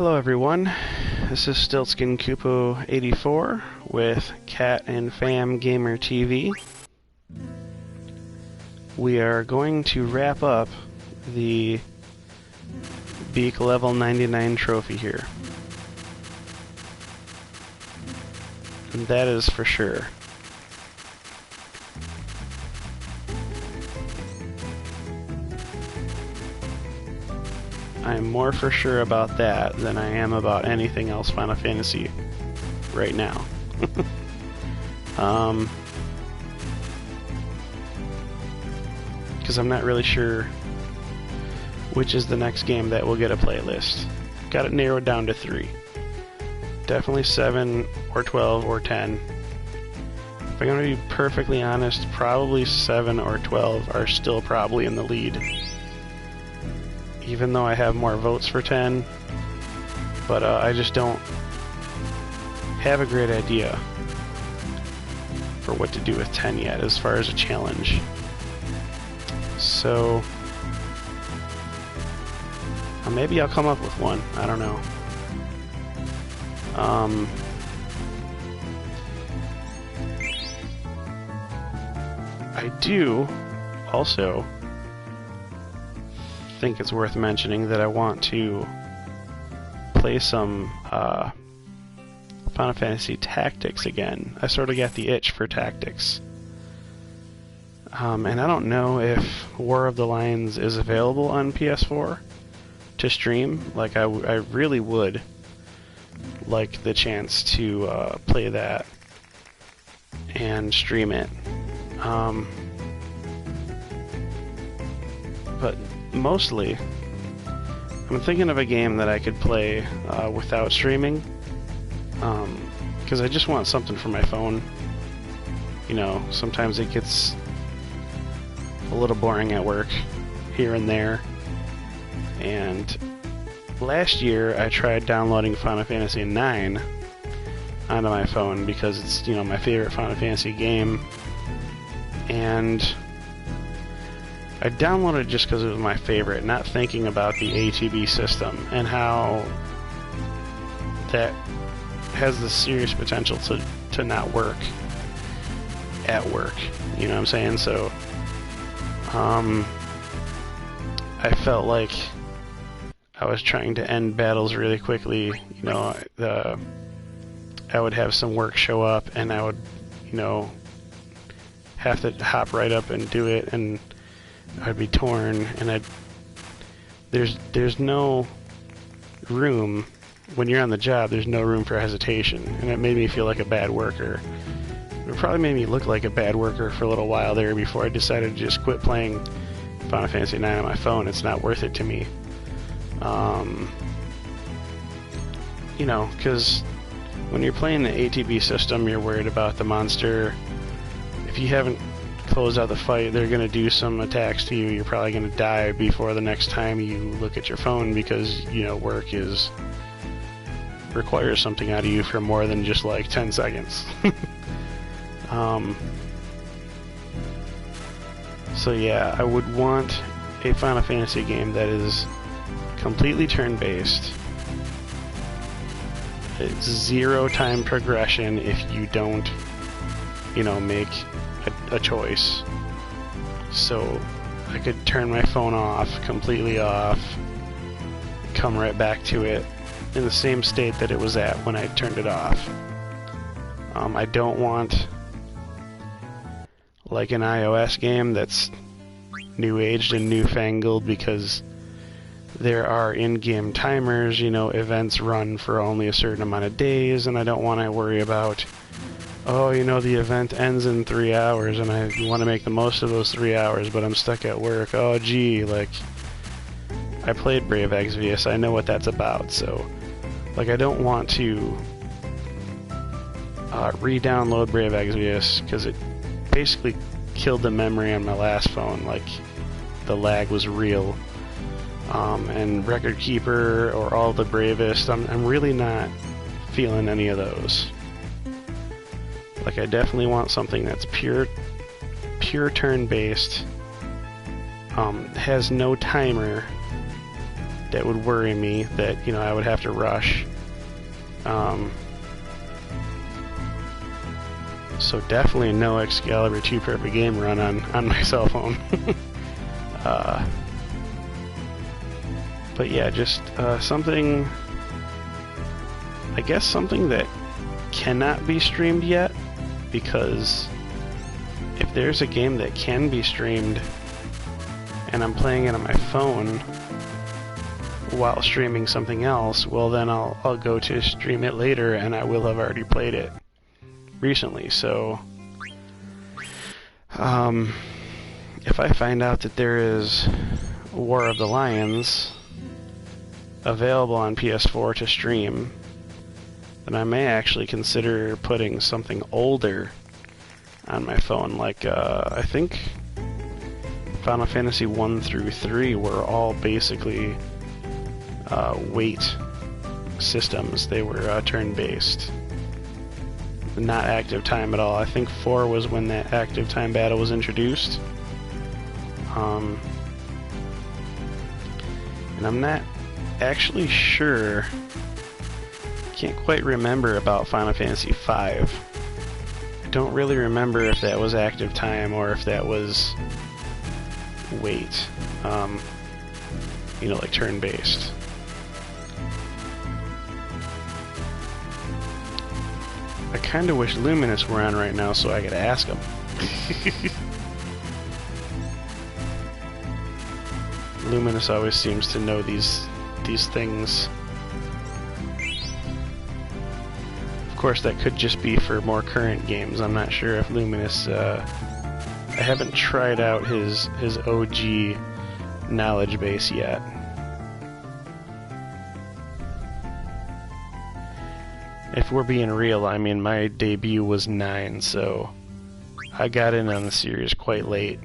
Hello everyone, this is StiltzkinKupo84 with Cat and Fam Gamer TV. We are going to wrap up the Beak level 99 trophy here. And that is for sure. I'm more for sure about that than I am about anything else Final Fantasy right now. Because I'm not really sure which is the next game that will get a playlist. Got it narrowed down to 3. Definitely 7 or 12 or 10. If I'm going to be perfectly honest, probably 7 or 12 are still probably in the lead. Even though I have more votes for 10, but I just don't have a great idea for what to do with 10 yet as far as a challenge. So maybe I'll come up with one. I don't know. I do also think it's worth mentioning that I want to play some Final Fantasy Tactics again. I sort of got the itch for Tactics. And I don't know if War of the Lions is available on PS4 to stream. Like, I really would like the chance to play that and stream it. But mostly, I'm thinking of a game that I could play without streaming, because I just want something for my phone. You know, sometimes it gets a little boring at work, here and there, and last year I tried downloading Final Fantasy 9 onto my phone because it's, you know, my favorite Final Fantasy game, and I downloaded it just because it was my favorite, not thinking about the ATB system and how that has the serious potential to not work at work. You know what I'm saying? So, I felt like I was trying to end battles really quickly. You know, I would have some work show up and I would, you know, have to hop right up and do it, and I'd be torn, and there's no room when you're on the job. There's no room for hesitation, and it made me feel like a bad worker. It probably made me look like a bad worker for a little while there before I decided to just quit playing Final Fantasy 9 on my phone. It's not worth it to me. You know, because when you're playing the ATB system, you're worried about the monster. If you haven't close out the fight, they're going to do some attacks to you. You're probably going to die before the next time you look at your phone because, you know, work requires something out of you for more than just like 10 seconds. So yeah, I would want a Final Fantasy game that is completely turn-based. It's 0 time progression if you don't, you know, make a choice. So I could turn my phone off, completely off, come right back to it in the same state that it was at when I turned it off. I don't want like an iOS game that's new-aged and newfangled, because there are in-game timers, you know, events run for only a certain amount of days, and I don't want to worry about, oh, you know, the event ends in 3 hours and I want to make the most of those 3 hours, but I'm stuck at work. Oh, gee, like, I played Brave Exvius, I know what that's about, so, like, I don't want to re-download Brave Exvius, because it basically killed the memory on my last phone. Like, the lag was real. And Record Keeper or All the Bravest, I'm really not feeling any of those. Like, I definitely want something that's pure turn-based, has no timer, that would worry me that, you know, I would have to rush. So definitely no Excalibur 2 Perfect Game Run on my cell phone. But yeah, just something, I guess something that cannot be streamed yet, because if there's a game that can be streamed and I'm playing it on my phone while streaming something else, well then I'll go to stream it later and I will have already played it recently. So if I find out that there is War of the Lions available on PS4 to stream, then I may actually consider putting something older on my phone, like I think Final Fantasy 1 through 3 were all basically wait systems. They were turn-based, not active time at all. I think 4 was when that active time battle was introduced. And I'm not actually sure, can't quite remember about Final Fantasy 5. I don't really remember if that was active time or if that was wait, you know, like turn-based. I kinda wish Luminous were on right now so I could ask him. Luminous always seems to know these things. Of course, that could just be for more current games. I'm not sure if Luminous, I haven't tried out his OG knowledge base yet. If we're being real, I mean, my debut was 9, so I got in on the series quite late.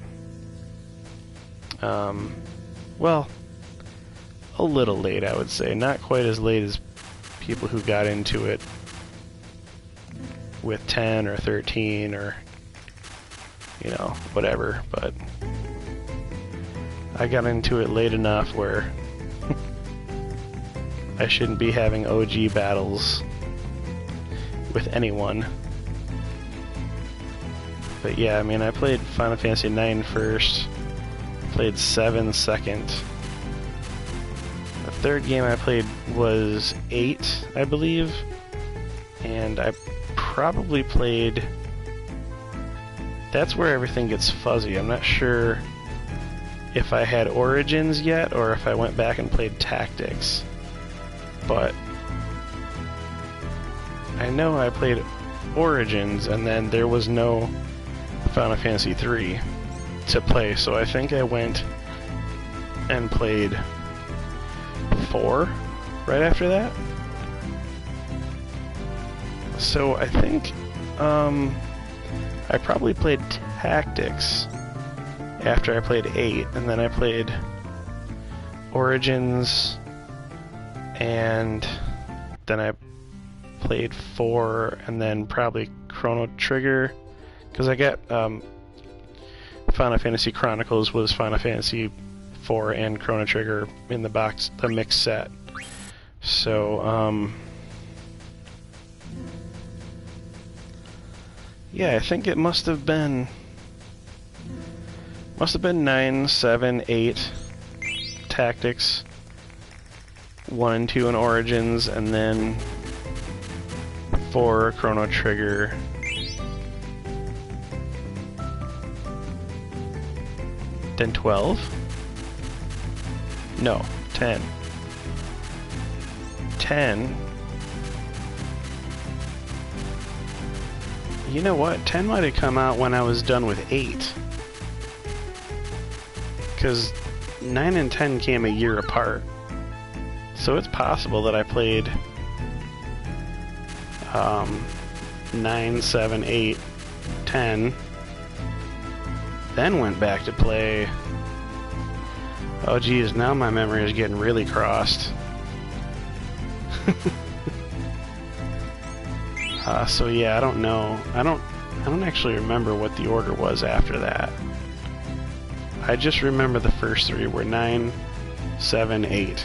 Well, a little late, I would say. Not quite as late as people who got into it with 10 or 13 or, you know, whatever, but I got into it late enough where I shouldn't be having OG battles with anyone. But yeah, I mean, I played Final Fantasy 9 first, played 7 second. The third game I played was 8, I believe, and I probably played... That's where everything gets fuzzy. I'm not sure if I had Origins yet or if I went back and played Tactics, but I know I played Origins and then there was no Final Fantasy 3 to play, so I think I went and played 4 right after that. So I think I probably played Tactics after I played 8, and then I played Origins, and then I played 4, and then probably Chrono Trigger, because I got Final Fantasy Chronicles was Final Fantasy 4 and Chrono Trigger in the box, the mix set. So, yeah, I think it must have been 9, 7, 8 Tactics, 1 and 2 in Origins, and then 4 Chrono Trigger. Then 12? No, 10. 10? You know what? 10 might have come out when I was done with 8. Because 9 and 10 came a year apart. So it's possible that I played 9, 7, 8, 10, then went back to play... Oh geez, now my memory is getting really crossed. So yeah, I don't know. I don't actually remember what the order was after that. I just remember the first 3 were 9, 7, 8.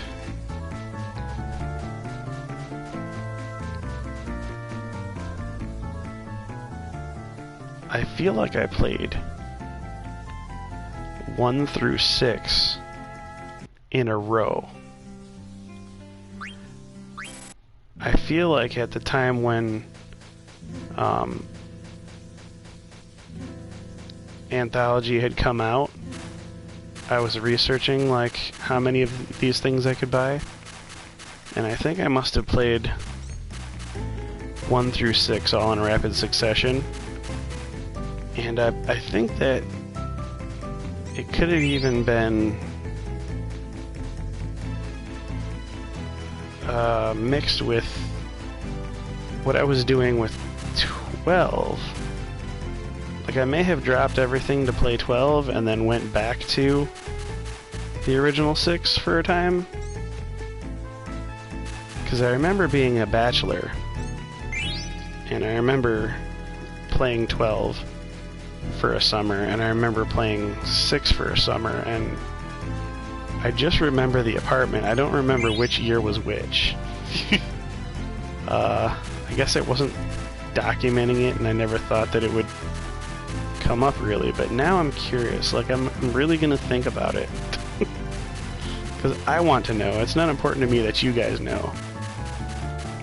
I feel like I played 1 through 6 in a row. I feel like at the time when Anthology had come out, I was researching like how many of these things I could buy, and I think I must have played 1 through 6 all in rapid succession. And I think that it could have even been mixed with what I was doing with 12. Like, I may have dropped everything to play 12 and then went back to the original 6 for a time. Because I remember being a bachelor, and I remember playing 12 for a summer, and I remember playing 6 for a summer, and I just remember the apartment. I don't remember which year was which. I guess I wasn't documenting it, and I never thought that it would come up really, but now I'm curious. Like, I'm really gonna think about it. Because I want to know. It's not important to me that you guys know.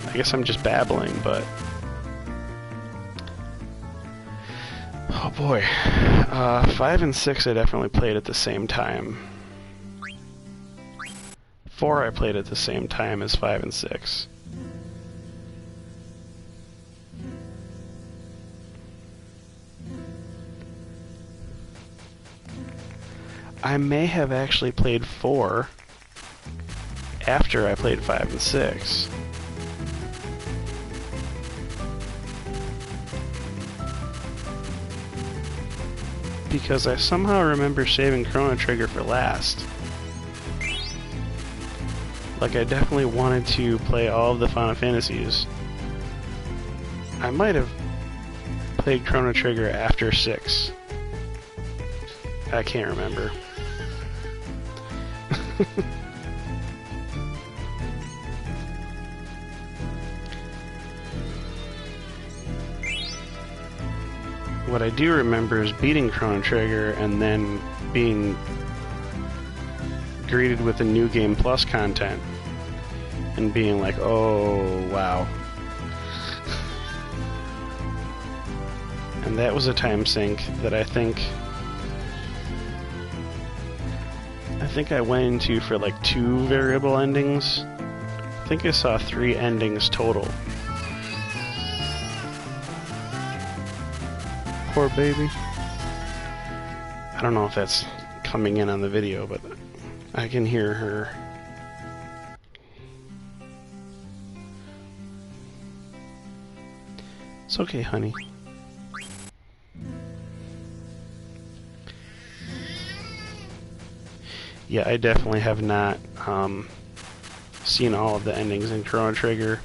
I guess I'm just babbling, but... oh boy. 5 and 6 I definitely played at the same time. 4 I played at the same time as 5 and 6. I may have actually played 4 after I played 5 and 6. Because I somehow remember saving Chrono Trigger for last. Like, I definitely wanted to play all of the Final Fantasies. I might have played Chrono Trigger after 6. I can't remember. What I do remember is beating Chrono Trigger and then being greeted with the New Game Plus content and being like, oh, wow. And that was a time sink that I think I went into for like 2 variable endings. I think I saw 3 endings total. Poor baby. I don't know if that's coming in on the video, but I can hear her. It's okay, honey. Yeah, I definitely have not seen all of the endings in Chrono Trigger.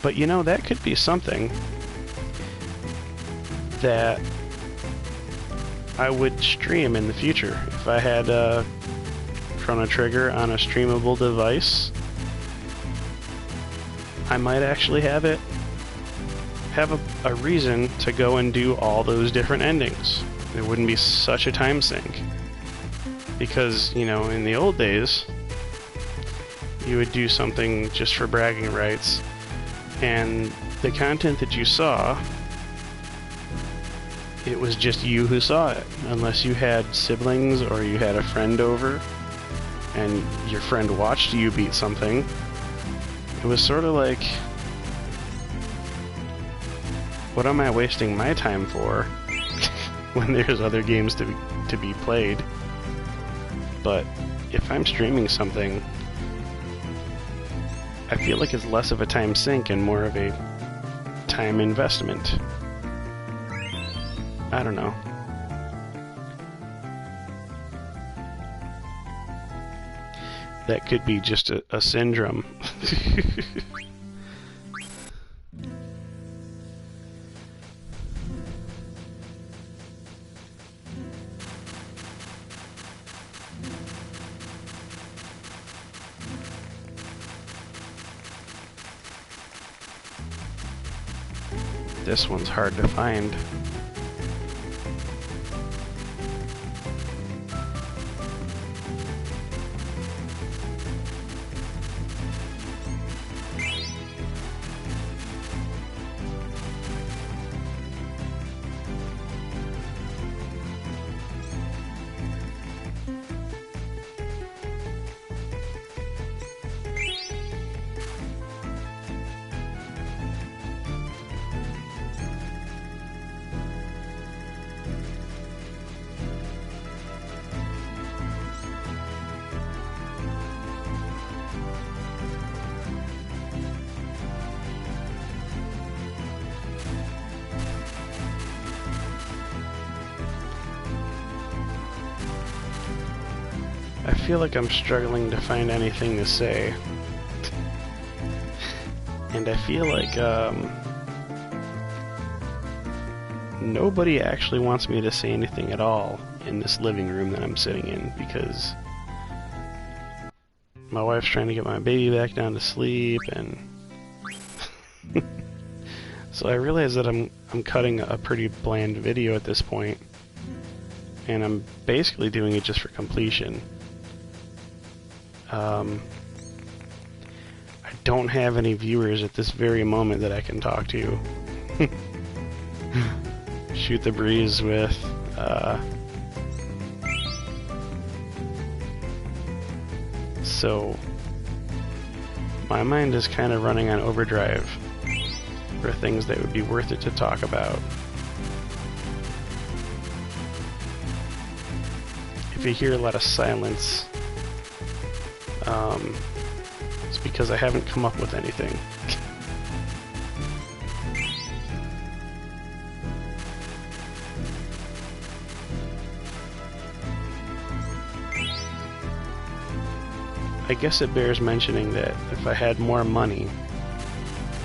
But you know, that could be something that I would stream in the future. If I had Chrono Trigger on a streamable device, I might actually have a reason to go and do all those different endings. It wouldn't be such a time sink. Because, you know, in the old days, you would do something just for bragging rights, and the content that you saw, it was just you who saw it. Unless you had siblings or you had a friend over, and your friend watched you beat something, it was sort of like, what am I wasting my time for when there's other games to be played? But if I'm streaming something, I feel like it's less of a time sink and more of a time investment. I don't know. That could be just a syndrome. This one's hard to find. I feel like I'm struggling to find anything to say. And I feel like, nobody actually wants me to say anything at all in this living room that I'm sitting in, because my wife's trying to get my baby back down to sleep, and so I realize that I'm cutting a pretty bland video at this point, and I'm basically doing it just for completion. I don't have any viewers at this very moment that I can talk to. Shoot the breeze with, so my mind is kind of running on overdrive for things that would be worth it to talk about. If you hear a lot of silence, it's because I haven't come up with anything. I guess it bears mentioning that if I had more money,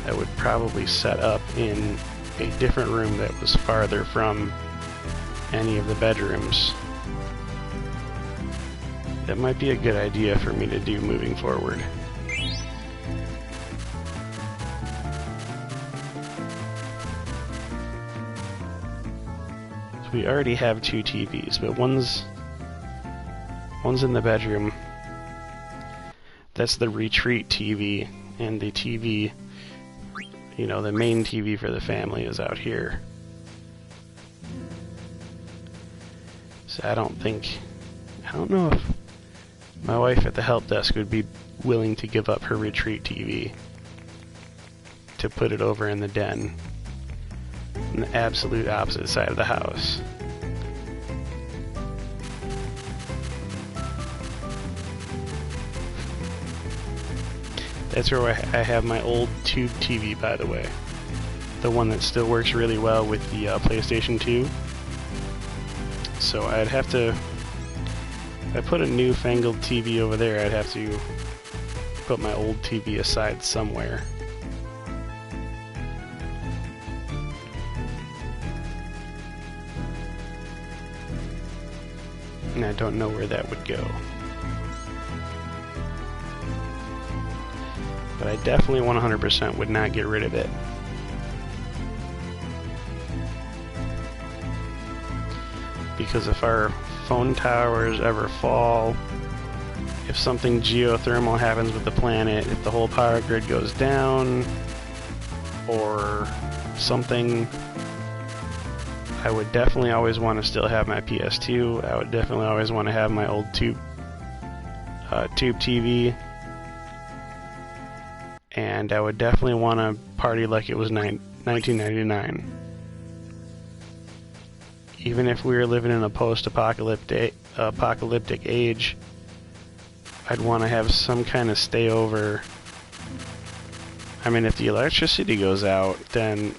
I would probably set up in a different room that was farther from any of the bedrooms. That might be a good idea for me to do moving forward. So we already have two TVs, but one's in the bedroom. That's the retreat TV, and the TV, you know, the main TV for the family is out here. So I don't know if my wife at the help desk would be willing to give up her retreat TV to put it over in the den on the absolute opposite side of the house. That's where I have my old tube TV, by the way. The one that still works really well with the PlayStation 2. So I'd have to... if I put a newfangled TV over there, I'd have to put my old TV aside somewhere. And I don't know where that would go. But I definitely 100% would not get rid of it. Because if our phone towers ever fall, if something geothermal happens with the planet, if the whole power grid goes down, or something, I would definitely always want to still have my PS2. I would definitely always want to have my old tube TV. And I would definitely want to party like it was 1999. Even if we were living in a post-apocalyptic age, I'd want to have some kind of stayover. I mean, if the electricity goes out, then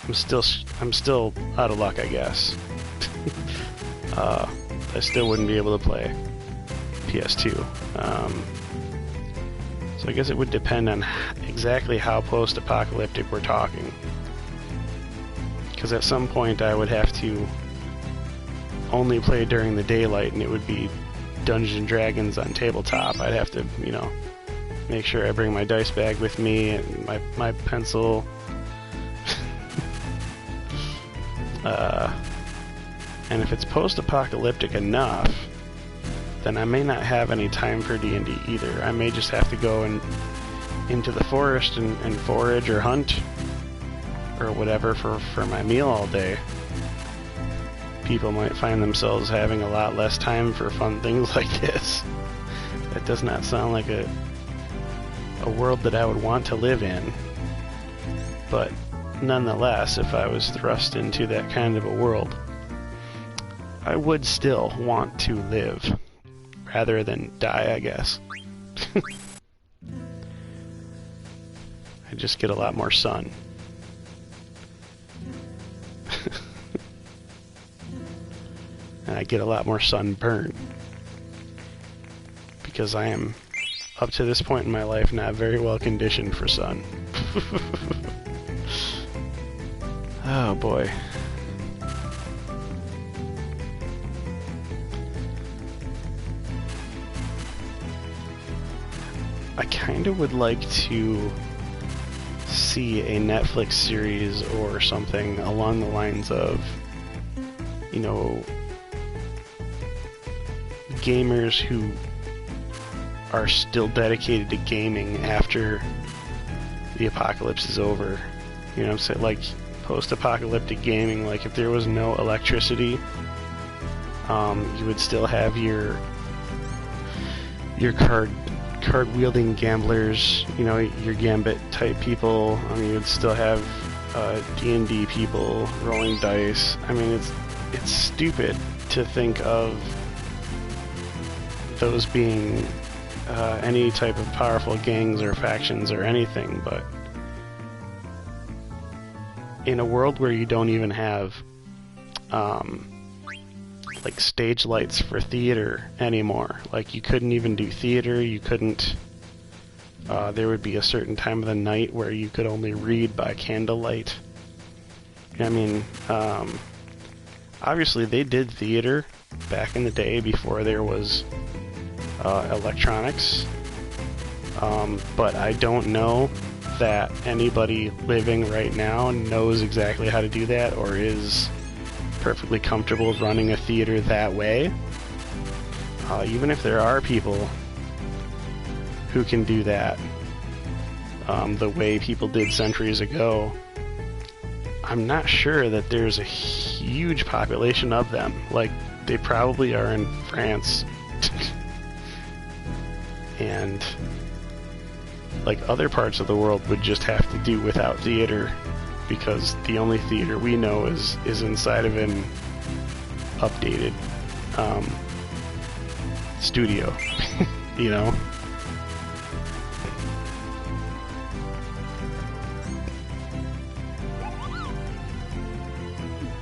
I'm still out of luck, I guess. I still wouldn't be able to play PS2. So I guess it would depend on exactly how post-apocalyptic we're talking. Because at some point I would have to only play during the daylight, and it would be Dungeons & Dragons on tabletop. I'd have to, you know, make sure I bring my dice bag with me and my pencil. And if it's post-apocalyptic enough, then I may not have any time for D&D either. I may just have to go into the forest and forage or hunt or whatever for my meal all day. People might find themselves having a lot less time for fun things like this. That does not sound like a world that I would want to live in. But nonetheless, if I was thrust into that kind of a world, I would still want to live rather than die, I guess. I just get a lot more sun. And I get a lot more sunburn. Because I am, up to this point in my life, not very well conditioned for sun. Oh boy. I kind of would like to see a Netflix series or something along the lines of, you know, gamers who are still dedicated to gaming after the apocalypse is over. You know what I'm saying? Like, post-apocalyptic gaming, like if there was no electricity, you would still have your card-wielding gamblers, you know, your Gambit type people. I mean, you'd still have D&D people rolling dice. I mean, it's stupid to think of those being any type of powerful gangs or factions or anything, but in a world where you don't even have like stage lights for theater anymore, like you couldn't even do theater, you couldn't, there would be a certain time of the night where you could only read by candlelight. I mean, obviously they did theater back in the day before there was electronics, but I don't know that anybody living right now knows exactly how to do that or is perfectly comfortable running a theater that way. Even if there are people who can do that the way people did centuries ago, I'm not sure that there's a huge population of them. Like, they probably are in France. And like other parts of the world would just have to do without theater, because the only theater we know is inside of an updated studio. You know?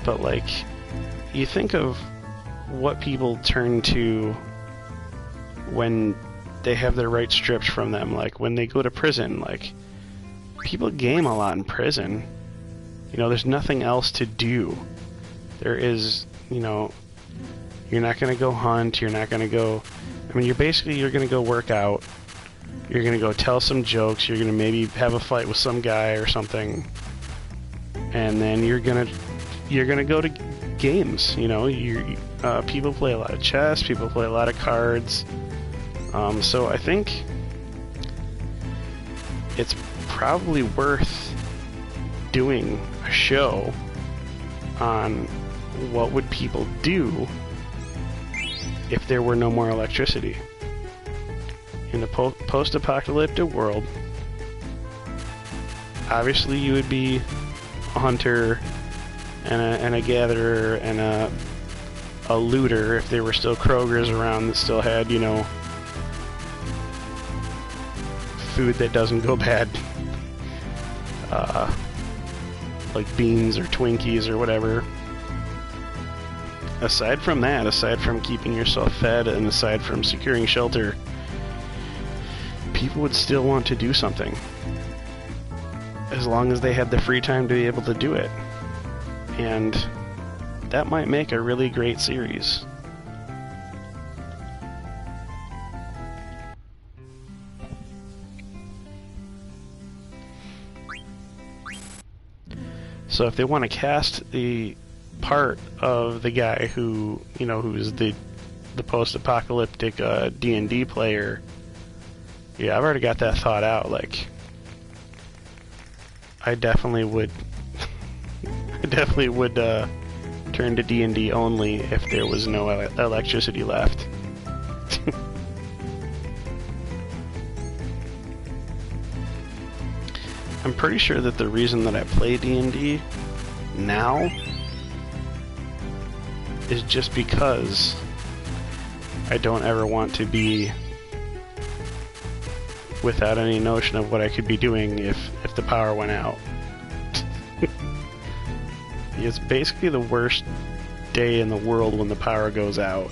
But like, you think of what people turn to when they have their rights stripped from them, like when they go to prison. Like, people game a lot in prison. You know, there's nothing else to do. There is, you know, you're not going to go hunt, you're not going to go, I mean, you're going to go work out, you're going to go tell some jokes, you're going to maybe have a fight with some guy or something, and then you're going to go to games, you know. People play a lot of chess, people play a lot of cards. So I think it's probably worth doing a show on what would people do if there were no more electricity. In a post-apocalyptic world, obviously you would be a hunter and a gatherer and a looter if there were still Krogers around that still had, you know, food that doesn't go bad, like beans or Twinkies or whatever. Aside from that, aside from keeping yourself fed and aside from securing shelter, people would still want to do something, as long as they had the free time to be able to do it. And that might make a really great series. So if they want to cast the part of the guy who, you know, who's the post-apocalyptic D&D player. Yeah, I've already got that thought out. Like, I definitely would turn to D&D only if there was no electricity left. I'm pretty sure that the reason that I play D&D now is just because I don't ever want to be without any notion of what I could be doing if the power went out. It's basically the worst day in the world when the power goes out.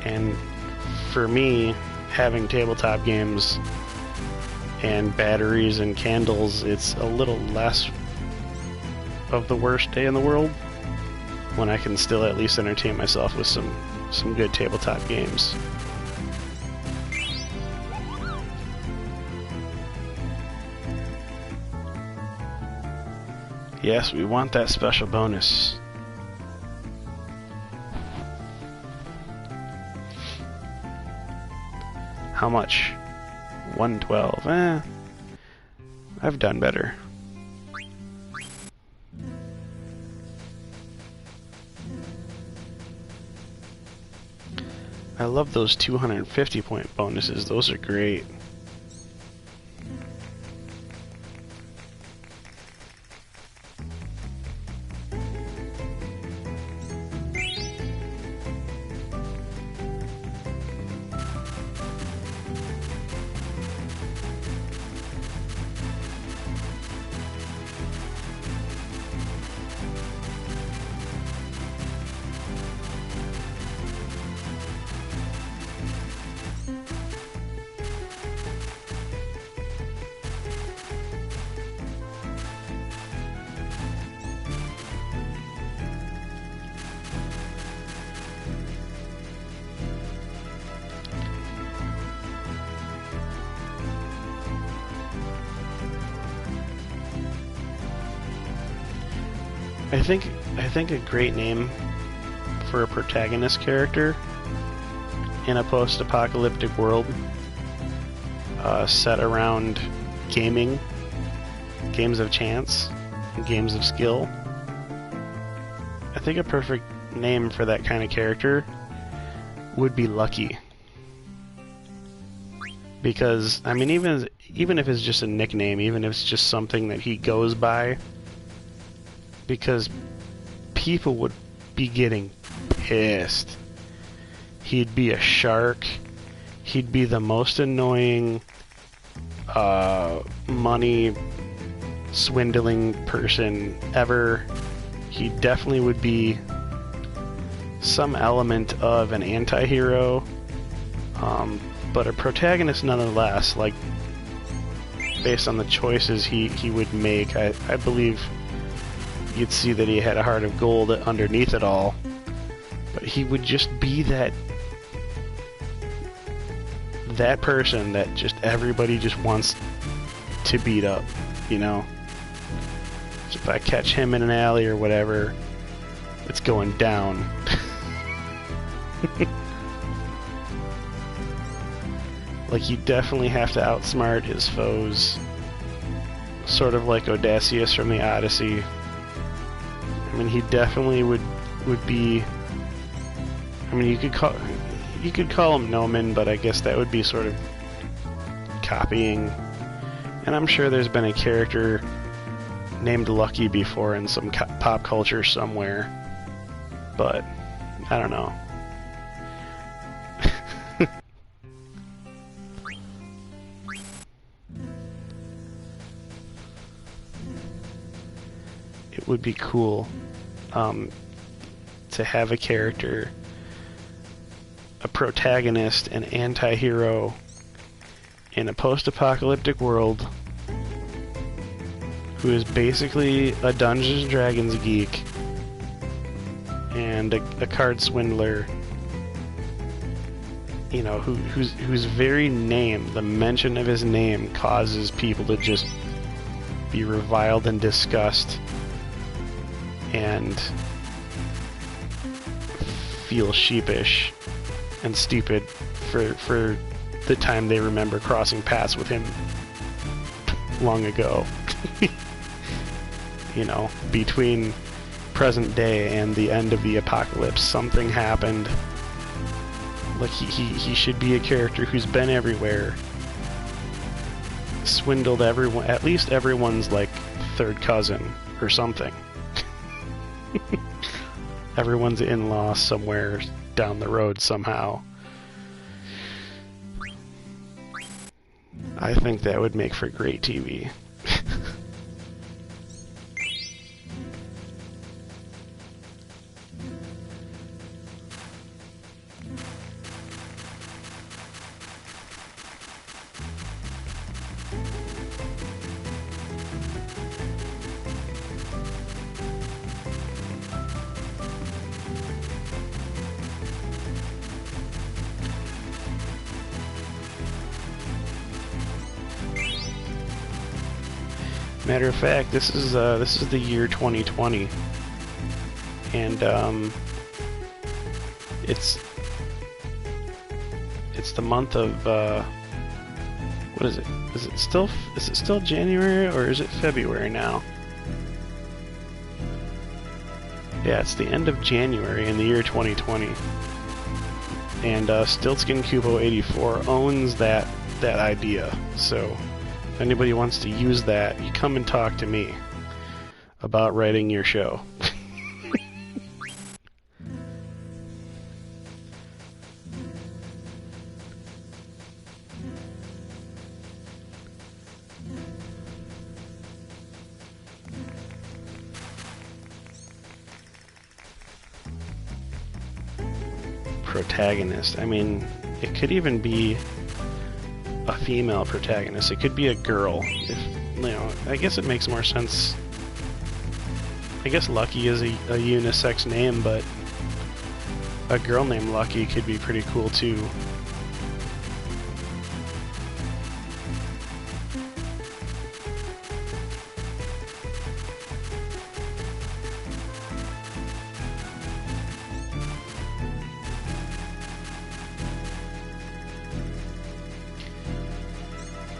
And for me, having tabletop games and batteries and candles, it's a little less of the worst day in the world when I can still at least entertain myself with some good tabletop games. Yes, we want that special bonus. How much? 112. I've done better. I love those 250 point bonuses. Those are great. I think a great name for a protagonist character in a post-apocalyptic world set around gaming, games of chance, and games of skill. I think a perfect name for that kind of character would be Lucky. Because, I mean, even if it's just a nickname, even if it's just something that he goes by, because people would be getting pissed. He'd be a shark. He'd be the most annoying money swindling person ever. He definitely would be some element of an anti-hero, but a protagonist nonetheless. Like, based on the choices he would make, I believe you'd see that he had a heart of gold underneath it all. But he would just be that person that just everybody just wants to beat up, you know? So if I catch him in an alley or whatever, it's going down. Like, you definitely have to outsmart his foes. Sort of like Odysseus from the Odyssey. I mean, he definitely would be. I mean, you could call him Nomen, but I guess that would be sort of copying. And I'm sure there's been a character named Lucky before in some pop culture somewhere, but I don't know. It would be cool to have a character, a protagonist, an anti-hero in a post-apocalyptic world who is basically a Dungeons & Dragons geek and a card swindler, you know, whose very name, the mention of his name, causes people to just be reviled and discussed. And feel sheepish and stupid for the time they remember crossing paths with him long ago. You know, between present day and the end of the apocalypse, something happened. Like, he should be a character who's been everywhere, swindled everyone, at least everyone's, like, third cousin or something. Everyone's in-law somewhere down the road somehow. I think that would make for great TV. Matter of fact, this is the year 2020, and it's the month of what is it? Is it still January, or is it February now? Yeah, it's the end of January in the year 2020, and StiltzkinKupo84 owns that idea. So if anybody wants to use that, you come and talk to me about writing your show. Protagonist. I mean, it could even be a female protagonist. It could be a girl. If, you know, I guess it makes more sense. I guess Lucky is a unisex name, but a girl named Lucky could be pretty cool too.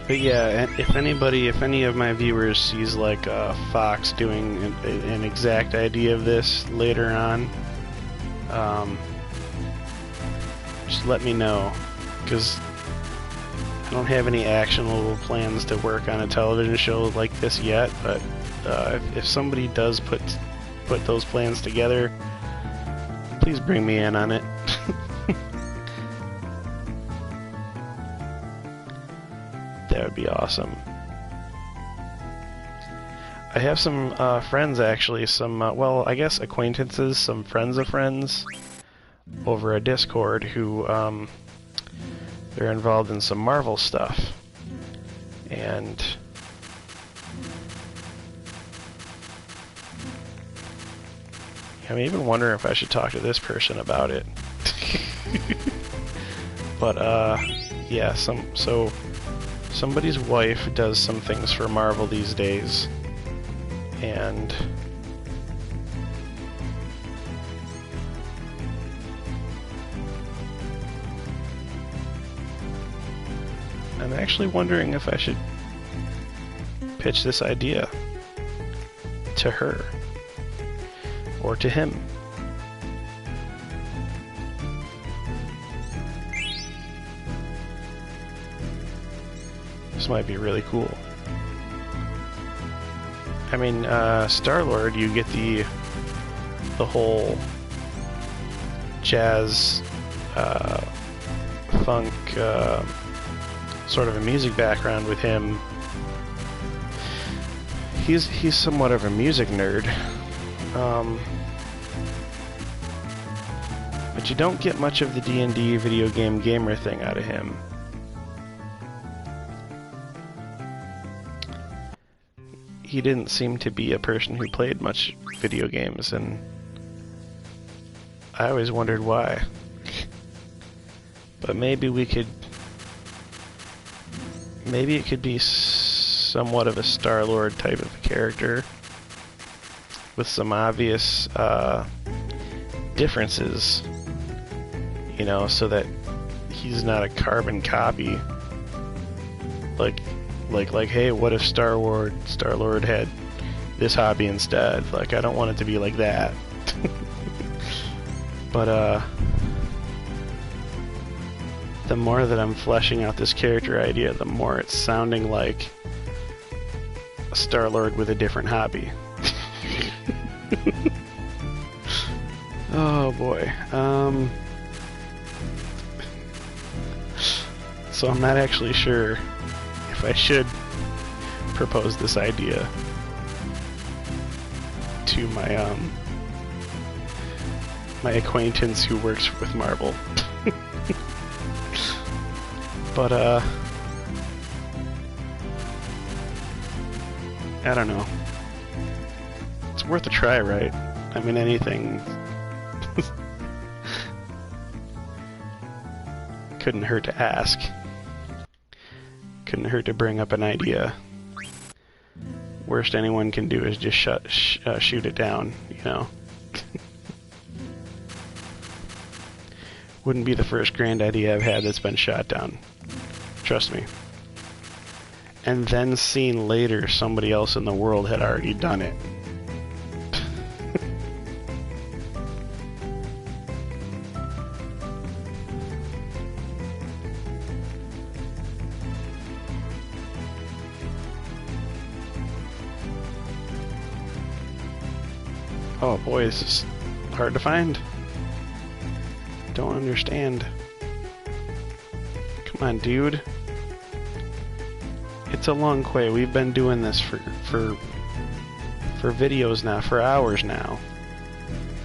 But yeah, if any of my viewers sees like Fox doing an exact idea of this later on, just let me know, because I don't have any actionable plans to work on a television show like this yet. But if somebody does put those plans together, please bring me in on it. That would be awesome. I have some friends, actually, some, well, I guess acquaintances, some friends of friends over a Discord who, they're involved in some Marvel stuff. And I'm even wondering if I should talk to this person about it. But, yeah, somebody's wife does some things for Marvel these days, and I'm actually wondering if I should pitch this idea to her or to him. This might be really cool. I mean, Star-Lord, you get the whole jazz, funk, sort of a music background with him. He's somewhat of a music nerd, but you don't get much of the D&D video game gamer thing out of him. He didn't seem to be a person who played much video games, and I always wondered why. But maybe it could be somewhat of a Star-Lord type of character with some obvious differences You know, so that he's not a carbon copy. Like, hey, what if Star-Lord had this hobby instead? Like, I don't want it to be like that. But, the more that I'm fleshing out this character idea, the more it's sounding like a Star-Lord with a different hobby. Oh boy. So I'm not actually sure if I should propose this idea to my my acquaintance who works with Marvel. But I don't know. It's worth a try, right? I mean, anything couldn't hurt to ask. Couldn't hurt to bring up an idea. Worst anyone can do is just shoot it down, you know? Wouldn't be the first grand idea I've had that's been shot down. Trust me. And then seen later somebody else in the world had already done it. Oh boy, this is hard to find. Don't understand. Come on, dude. It's a long quay. We've been doing this for videos now, for hours now.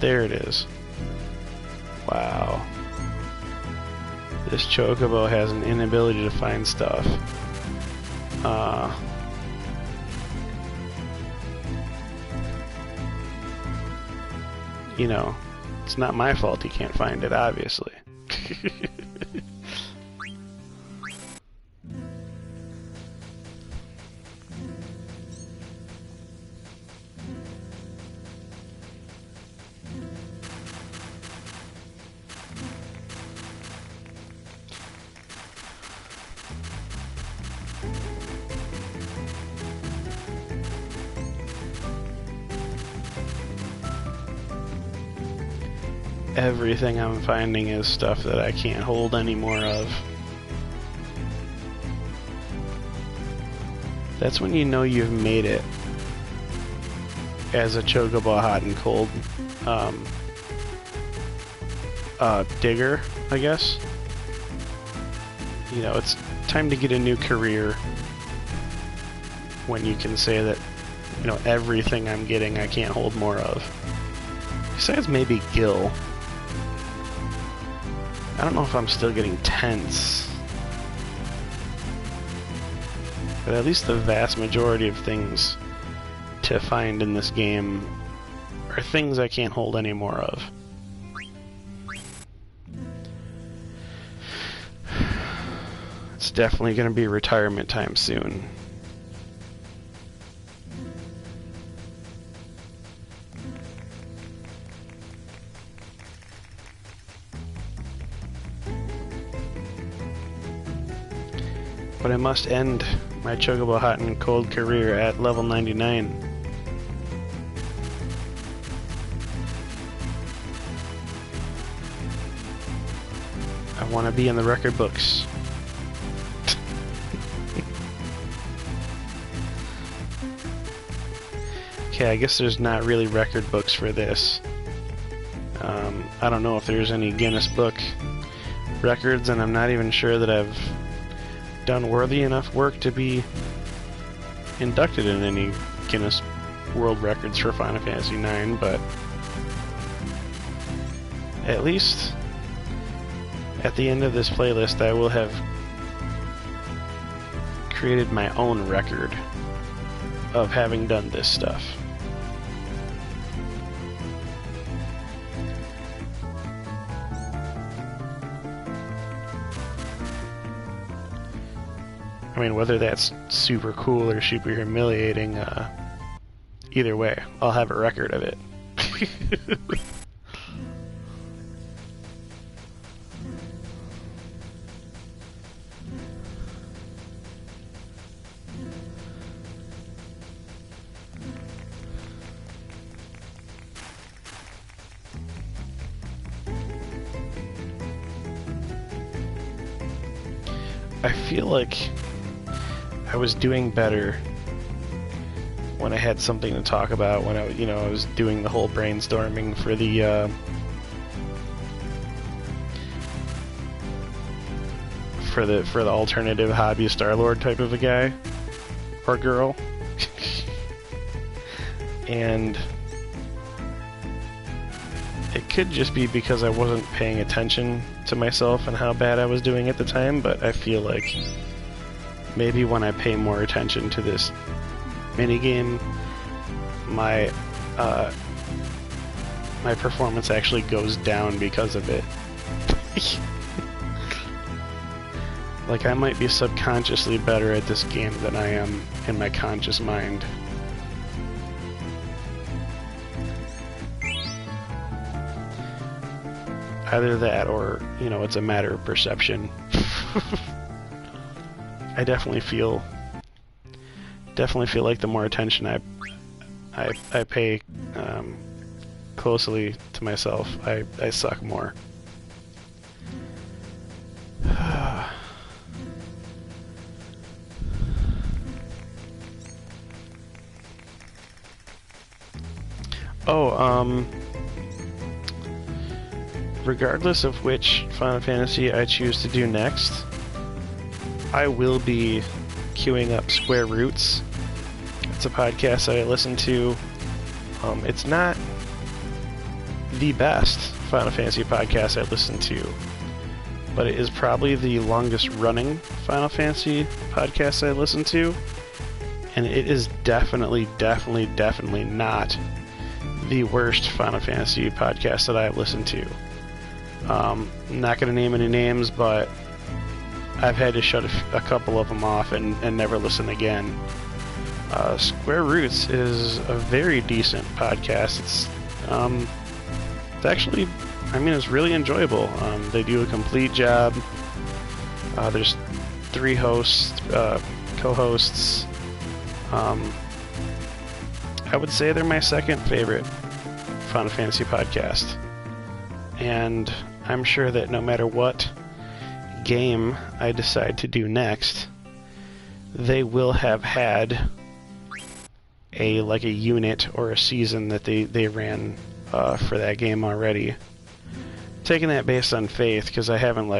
There it is. Wow. This chocobo has an inability to find stuff. You know, it's not my fault he can't find it, obviously. Everything I'm finding is stuff that I can't hold any more of. That's when you know you've made it as a chocobo hot and cold digger, I guess. You know, it's time to get a new career when you can say that, you know, everything I'm getting I can't hold more of. Besides maybe Gil. I don't know if I'm still getting tense. But at least the vast majority of things to find in this game are things I can't hold any more of. It's definitely going to be retirement time soon. But I must end my chocobo hot and cold career at level 99. I want to be in the record books. Okay, I guess there's not really record books for this. I don't know if there's any Guinness Book records, and I'm not even sure that I've done worthy enough work to be inducted in any Guinness World Records for Final Fantasy IX, but at least at the end of this playlist I will have created my own record of having done this stuff. I mean, whether that's super cool or super humiliating, either way, I'll have a record of it. I feel like I was doing better when I had something to talk about, when I was doing the whole brainstorming for the for the alternative hobby Star-Lord type of a guy or girl. And it could just be because I wasn't paying attention to myself and how bad I was doing at the time, but I feel like maybe when I pay more attention to this minigame, my performance actually goes down because of it. Like, I might be subconsciously better at this game than I am in my conscious mind. Either that or, it's a matter of perception. I definitely feel like the more attention I pay closely to myself, I suck more. Regardless of which Final Fantasy I choose to do next, I will be queuing up Square Roots. It's a podcast that I listen to. It's not the best Final Fantasy podcast I listen to, but it is probably the longest running Final Fantasy podcast I listen to, and it is definitely not the worst Final Fantasy podcast that I've listened to. I'm not going to name any names, but I've had to shut a couple of them off and never listen again. Square Roots is a very decent podcast. It's actually, it's really enjoyable. They do a complete job. There's 3 hosts, co-hosts. I would say they're my second favorite Final Fantasy podcast. And I'm sure that no matter what game I decide to do next, they will have had a unit or a season that they ran for that game already. Taking that based on faith, because I haven't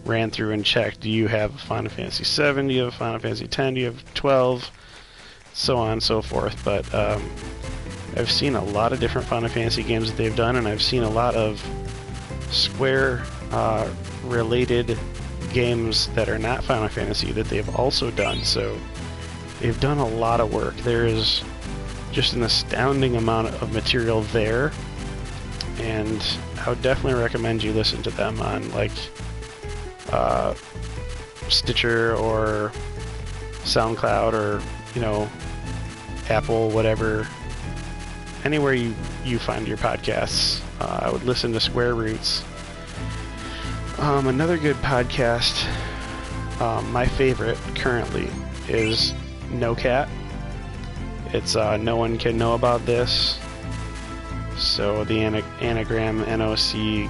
ran through and checked, do you have Final Fantasy 7, do you have Final Fantasy 10, do you have 12, so on and so forth. But I've seen a lot of different Final Fantasy games that they've done, and I've seen a lot of Square related games that are not Final Fantasy that they've also done, so they've done a lot of work. There is just an astounding amount of material there, and I would definitely recommend you listen to them on Stitcher or SoundCloud or Apple, whatever, anywhere you find your podcasts. I would listen to Square Roots. Another good podcast, my favorite currently, is No Cat. It's No One Can Know About This. So the anagram NOCKAT.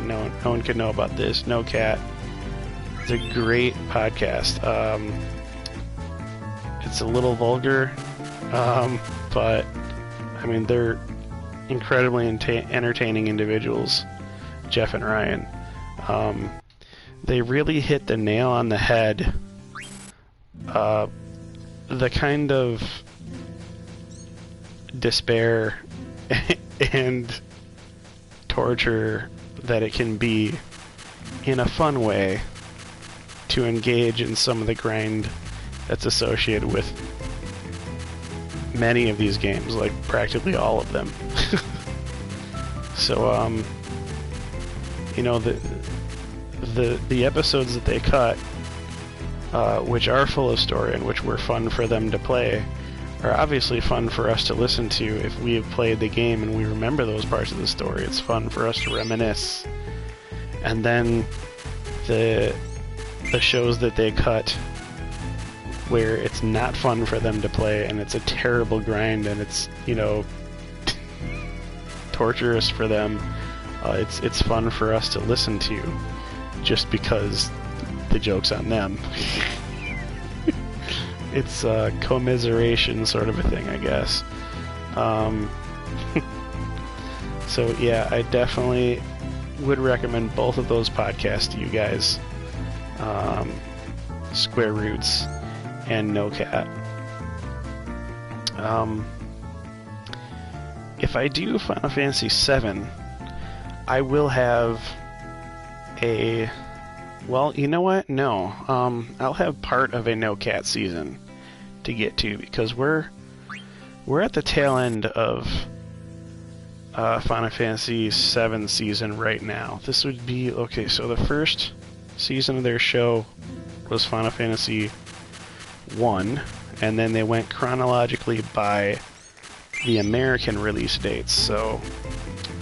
No one can know about this. No Cat. It's a great podcast. It's a little vulgar, but they're incredibly entertaining individuals, Jeff and Ryan. They really hit the nail on the head. The kind of despair and torture that it can be in a fun way to engage in some of the grind that's associated with many of these games, practically all of them. So, the episodes that they cut, which are full of story and which were fun for them to play, are obviously fun for us to listen to if we have played the game and we remember those parts of the story. It's fun for us to reminisce. And then the shows that they cut where it's not fun for them to play and it's a terrible grind and it's, torturous for them, it's fun for us to listen to just because the joke's on them. It's a commiseration sort of a thing, I guess. So yeah, I definitely would recommend both of those podcasts to you guys. Square Roots and No Cat. If I do Final Fantasy VII, I will have a... Well, you know what? No. I'll have part of a No Cat season to get to, because we're at the tail end of Final Fantasy VII season right now. This would be... Okay, so the first season of their show was Final Fantasy 1, and then they went chronologically by the American release dates. So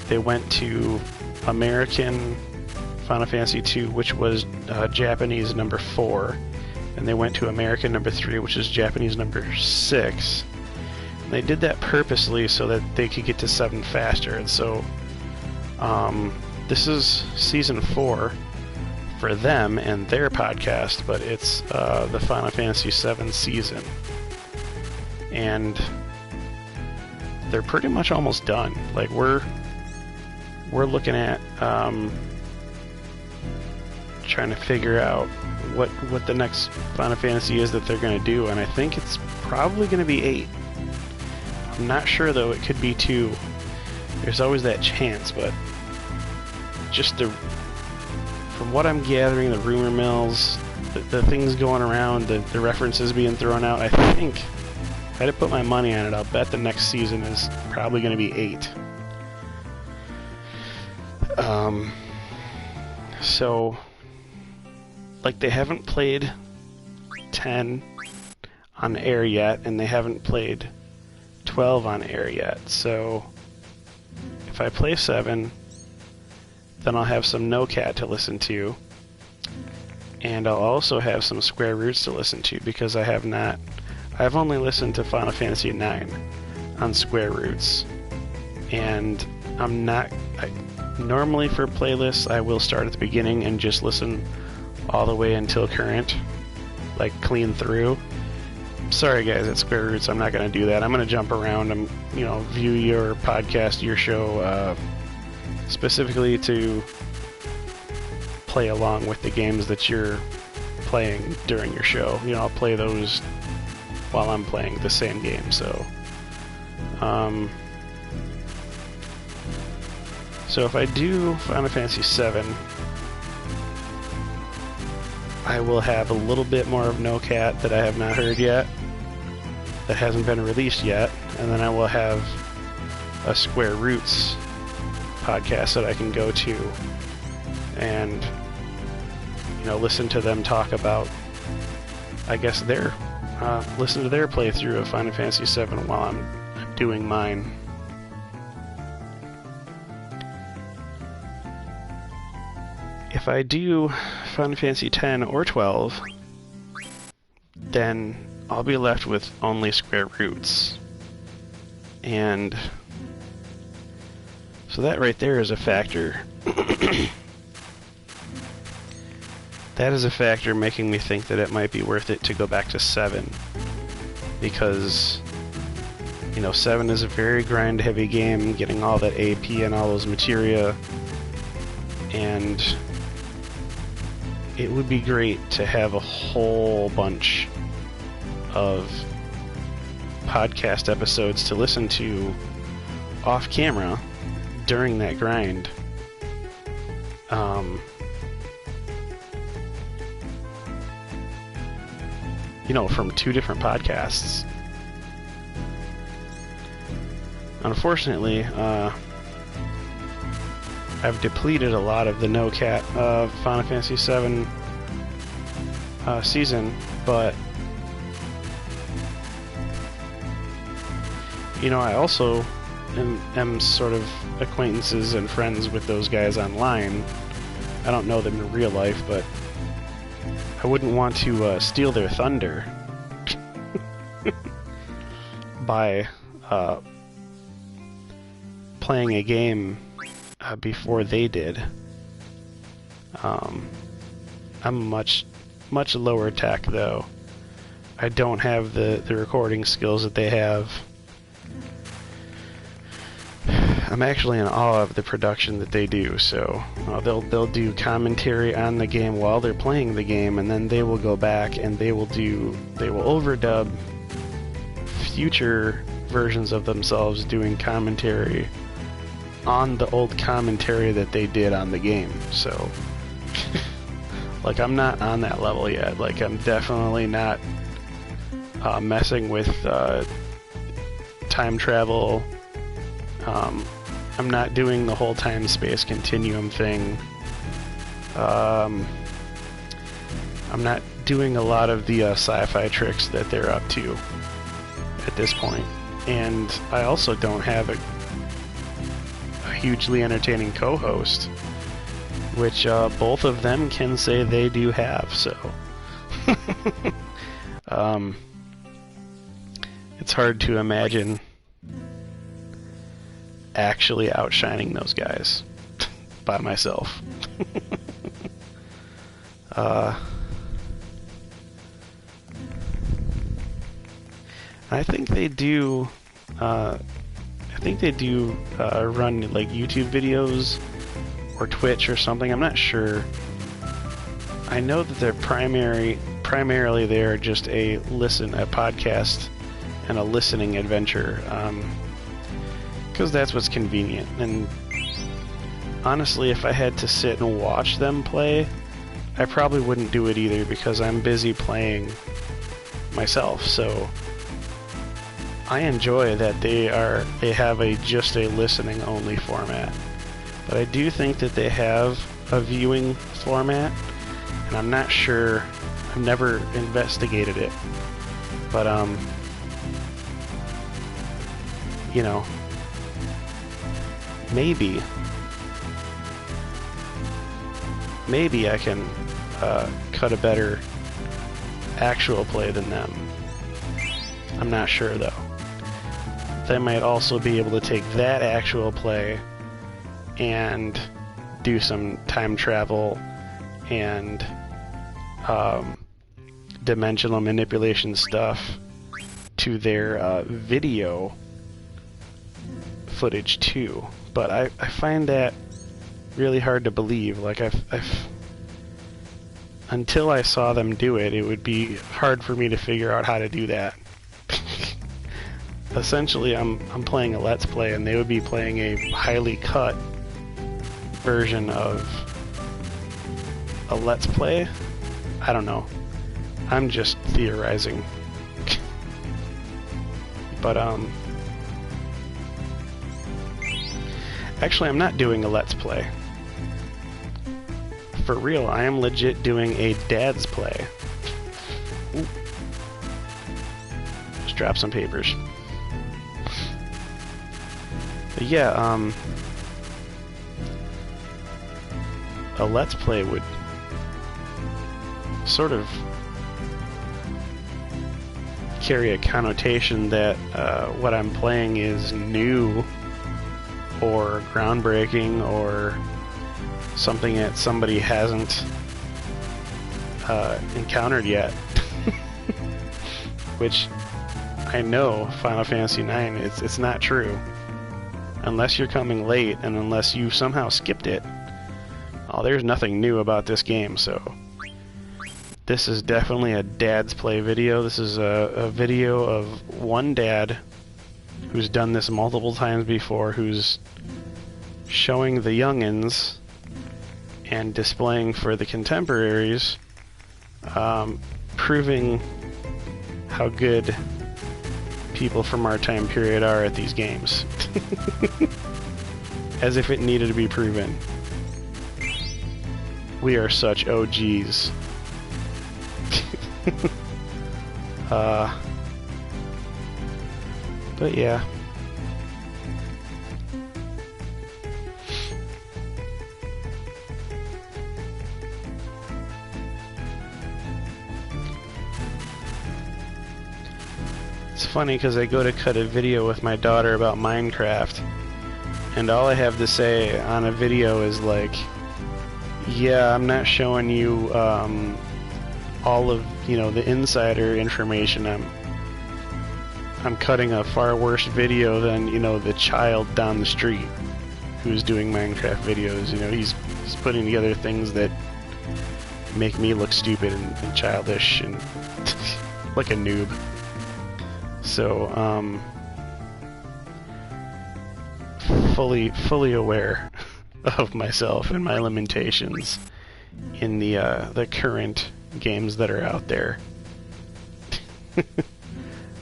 they went to American Final Fantasy 2, which was Japanese number 4, and they went to American number 3, which is Japanese number 6. And they did that purposely so that they could get to 7 faster. And so this is season 4 for them and their podcast, but it's the Final Fantasy VII season. And they're pretty much almost done. Like, we're looking at trying to figure out what the next Final Fantasy is that they're going to do, and I think it's probably going to be 8. I'm not sure, though. It could be 2. There's always that chance, but just from what I'm gathering, the rumor mills, the things going around, the references being thrown out, I think, if I had to put my money on it, I'll bet the next season is probably going to be 8. So, like, they haven't played 10 on air yet, and they haven't played 12 on air yet. So, if I play 7, then I'll have some No Cat to listen to, and I'll also have some Square Roots to listen to, because I've only listened to Final Fantasy IX on Square Roots, and normally for playlists, I will start at the beginning and just listen all the way until current, like clean through. Sorry guys at Square Roots, I'm not going to do that. I'm going to jump around and, view your podcast, your show, specifically to play along with the games that you're playing during your show. I'll play those while I'm playing the same game, so if I do Final Fantasy VII, I will have a little bit more of No Cat that I have not heard yet, that hasn't been released yet, and then I will have a Square Roots podcast that I can go to and listen to them talk about, I guess, listen to their playthrough of Final Fantasy VII while I'm doing mine. If I do Final Fantasy X or 12, then I'll be left with only Square Roots. And so that right there is a factor. That is a factor making me think that it might be worth it to go back to 7. Because, 7 is a very grind-heavy game, getting all that AP and all those materia. And it would be great to have a whole bunch of podcast episodes to listen to off camera during that grind. From 2 different podcasts. Unfortunately, I've depleted a lot of the No Cat Final Fantasy VII season, but I also am sort of acquaintances and friends with those guys online. I don't know them in real life, but I wouldn't want to steal their thunder by playing a game before they did. I'm much much lower tech, though. I don't have the recording skills that they have. I'm actually in awe of the production that they do. So they'll do commentary on the game while they're playing the game, and then they will go back and they will overdub future versions of themselves doing commentary on the old commentary that they did on the game. So like, I'm not on that level yet. Like, I'm definitely not messing with time travel. I'm not doing the whole time-space continuum thing. I'm not doing a lot of the sci-fi tricks that they're up to at this point. And I also don't have a hugely entertaining co-host, which both of them can say they do have, so it's hard to imagine actually outshining those guys by myself. I think they do run like YouTube videos or Twitch or something. I'm not sure. I know that they're primarily they're just a podcast and a listening adventure, because that's what's convenient. And honestly, if I had to sit and watch them play, I probably wouldn't do it either, because I'm busy playing myself. So I enjoy that they have just a listening only format. But I do think that they have a viewing format, and I'm not sure. I've never investigated it. But you know, maybe I can cut a better actual play than them. I'm not sure, though. They might also be able to take that actual play and do some time travel and dimensional manipulation stuff to their video footage too. But I find that really hard to believe. Like, until I saw them do it, it would be hard for me to figure out how to do that. Essentially, I'm playing a Let's Play, and they would be playing a highly cut version of a Let's Play. I don't know. I'm just theorizing. But actually, I'm not doing a Let's Play. For real, I am legit doing a Dad's Play. Ooh. Just drop some papers. But yeah, a Let's Play would sort of carry a connotation that what I'm playing is new or groundbreaking or something that somebody hasn't encountered yet. Which I know Final Fantasy IX, it's not true. Unless you're coming late and unless you somehow skipped it. Oh, there's nothing new about this game, so this is definitely a Dad's Play video. This is a video of one dad who's done this multiple times before, who's showing the youngins and displaying for the contemporaries, proving how good people from our time period are at these games. As if it needed to be proven. We are such OGs. But yeah. It's funny because I go to cut a video with my daughter about Minecraft, and all I have to say on a video is like, yeah, I'm not showing you all of, the insider information, I'm cutting a far worse video than, the child down the street who's doing Minecraft videos. He's putting together things that make me look stupid and childish and like a noob. So, fully aware of myself and my limitations in the current games that are out there.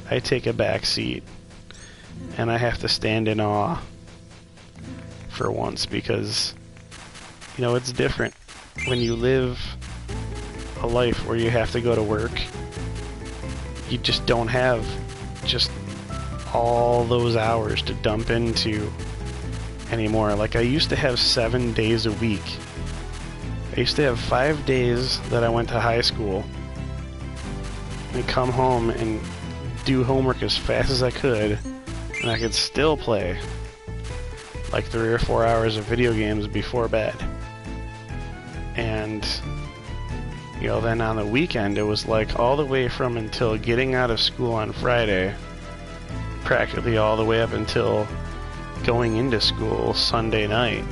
I take a back seat, and I have to stand in awe for once, because it's different when you live a life where you have to go to work. You just don't have just all those hours to dump into anymore. Like, I used to have 7 days a week. I used to have 5 days that I went to high school and come home and do homework as fast as I could, and I could still play like 3 or 4 hours of video games before bed. And then on the weekend it was like all the way from until getting out of school on Friday, practically all the way up until going into school Sunday night.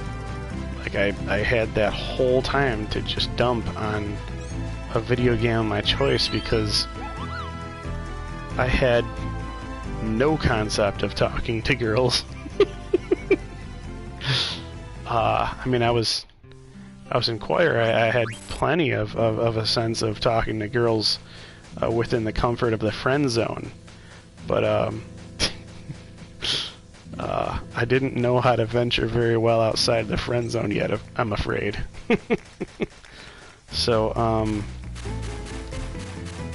Like, I had that whole time to just dump on a video game of my choice, because I had no concept of talking to girls. I was in choir. I had plenty of a sense of talking to girls within the comfort of the friend zone, but I didn't know how to venture very well outside the friend zone yet, I'm afraid. So,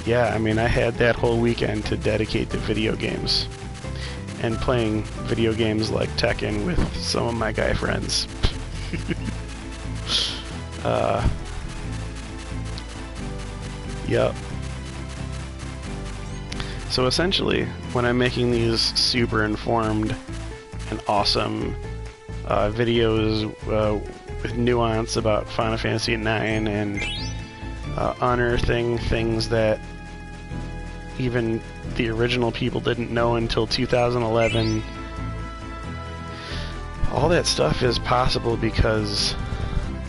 yeah, I had that whole weekend to dedicate to video games and playing video games like Tekken with some of my guy friends. Yep. So essentially, when I'm making these super informed and awesome videos with nuance about Final Fantasy IX and unearthing things that even the original people didn't know until 2011, all that stuff is possible because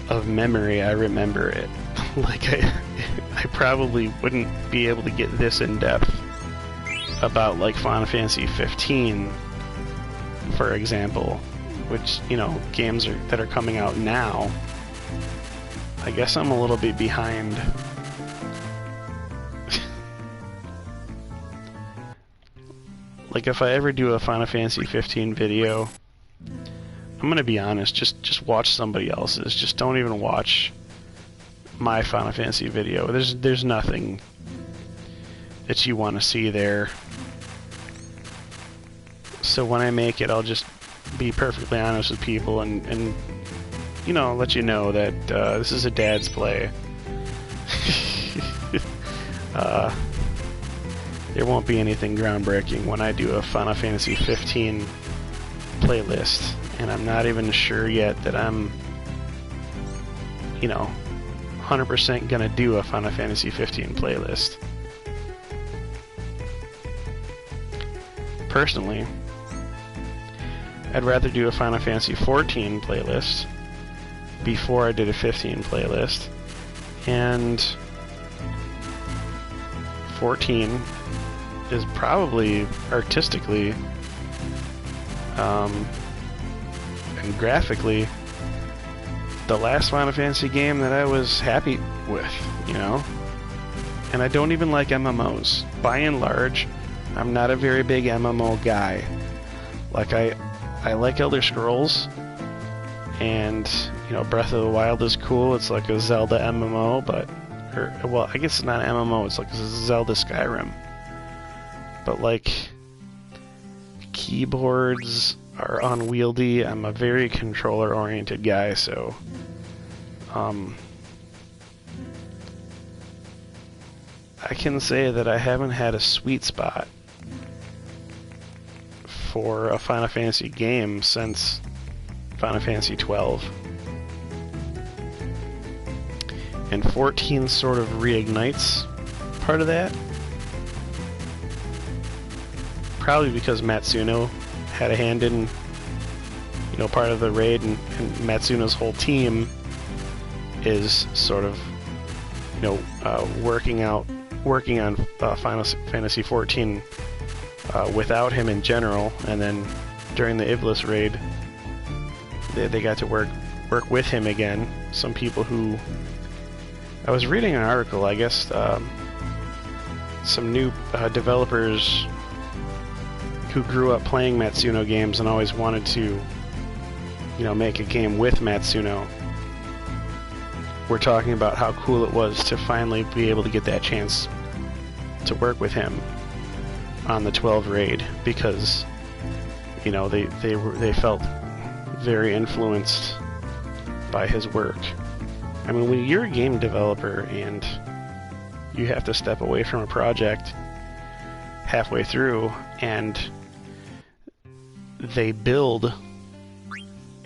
of memory. I remember it. Like, I probably wouldn't be able to get this in depth about, like, Final Fantasy 15, for example, which, games that are coming out now. I guess I'm a little bit behind. Like, if I ever do a Final Fantasy 15 video, I'm gonna be honest, just watch somebody else's. Just don't even watch my Final Fantasy video. There's nothing that you want to see there. So when I make it, I'll just be perfectly honest with people and let you know that this is a dad's play. There won't be anything groundbreaking when I do a Final Fantasy 15 playlist, and I'm not even sure yet that I'm 100% gonna do a Final Fantasy 15 playlist. Personally, I'd rather do a Final Fantasy 14 playlist before I did a 15 playlist, and 14 is probably artistically and graphically the last Final Fantasy game that I was happy with, And I don't even like MMOs. By and large, I'm not a very big MMO guy. Like, I like Elder Scrolls, and, Breath of the Wild is cool. It's like a Zelda MMO, I guess it's not an MMO, it's like a Zelda Skyrim. But, like, keyboards are unwieldy. I'm a very controller-oriented guy, so I can say that I haven't had a sweet spot for a Final Fantasy game since Final Fantasy 12. And 14 sort of reignites part of that. Probably because Matsuno had a hand in, you know, part of the raid, and Matsuno's whole team is sort of, you know, working on Final Fantasy XIV without him in general, and then during the Iblis raid, they got to work with him again. Some people who... I was reading an article, I guess, some new developers who grew up playing Matsuno games and always wanted to, you know, make a game with Matsuno. We're talking about how cool it was to finally be able to get that chance to work with him on the 12 raid, because, you know, they felt very influenced by his work. I mean, when you're a game developer and you have to step away from a project halfway through and they build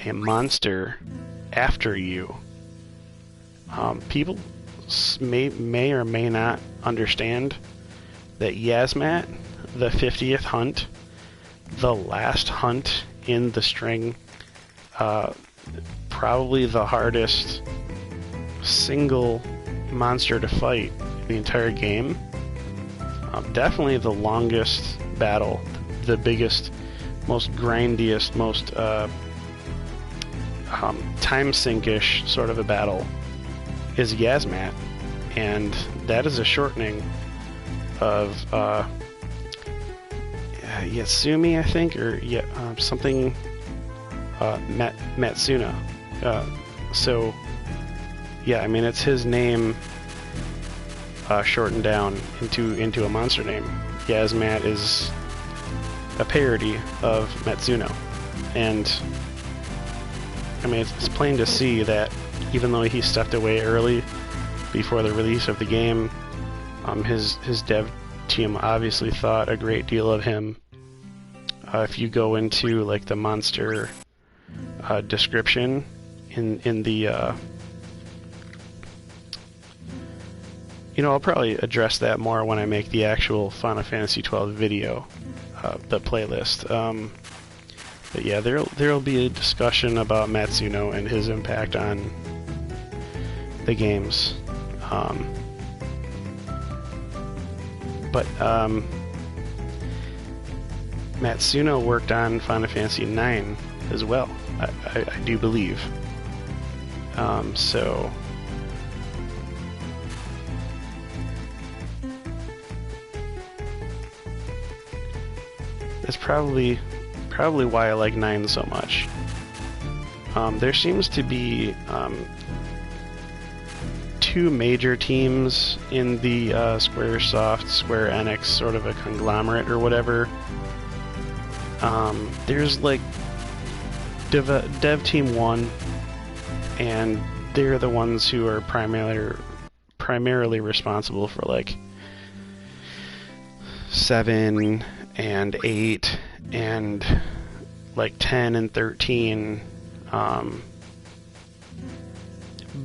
a monster after you, people may or may not understand that Yasmat, the 50th hunt, the last hunt in the string, probably the hardest single monster to fight in the entire game. Definitely the longest battle, the biggest, most grindiest, most time sink-ish sort of a battle is Yasmat, and that is a shortening of Yatsumi, I think, or something Matsuno. So yeah, I mean, it's his name shortened down into a monster name. Yasmat is a parody of Matsuno, and I mean, it's plain to see that even though he stepped away early before the release of the game, his dev team obviously thought a great deal of him. If you go into like the monster description in the you know, I'll probably address that more when I make the actual Final Fantasy XII video, the playlist. But yeah, there'll be a discussion about Matsuno and his impact on the games. But Matsuno worked on Final Fantasy IX as well, I do believe. So that's probably why I like 9 so much. There seems to be two major teams in the Square Enix sort of a conglomerate or whatever. There's like Dev Team 1, and they're the ones who are primarily responsible for like 7 and 8 and like 10 and 13.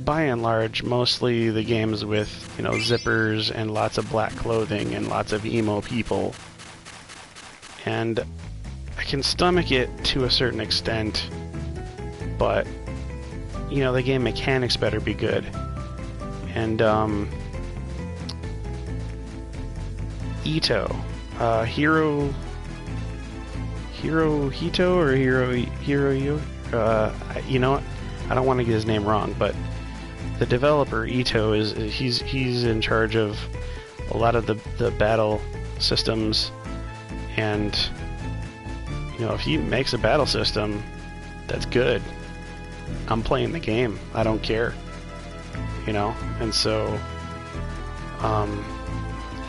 By and large, mostly the games with, you know, zippers and lots of black clothing and lots of emo people. And I can stomach it to a certain extent, but, you know, the game mechanics better be good. And Ito, Hiro Hito or Hiro, you know what? I don't want to get his name wrong, but the developer Ito he's in charge of a lot of the battle systems, and you know, if he makes a battle system that's good, I'm playing the game. I don't care, you know. And so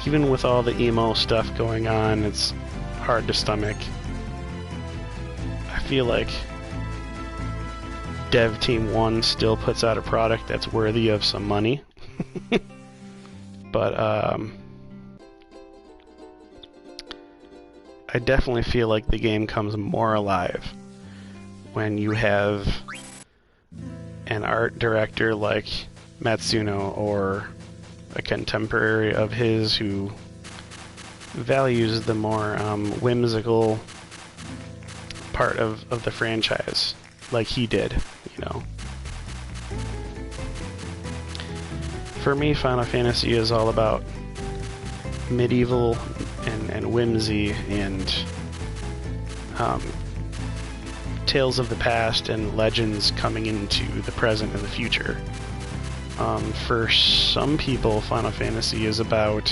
even with all the emo stuff going on, it's hard to stomach. I feel like Dev Team 1 still puts out a product that's worthy of some money. But I definitely feel like the game comes more alive when you have an art director like Matsuno or a contemporary of his who values the more whimsical part of the franchise, like he did, you know. For me, Final Fantasy is all about medieval and whimsy and tales of the past and legends coming into the present and the future. For some people, Final Fantasy is about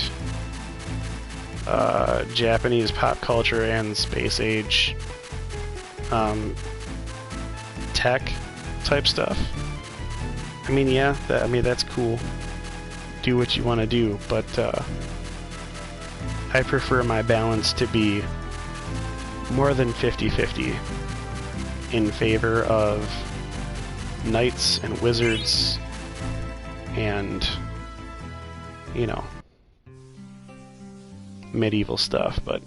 Japanese pop culture and space age tech type stuff. I mean, yeah, that's cool. Do what you want to do, but I prefer my balance to be more than 50-50 in favor of knights and wizards and, you know, medieval stuff. But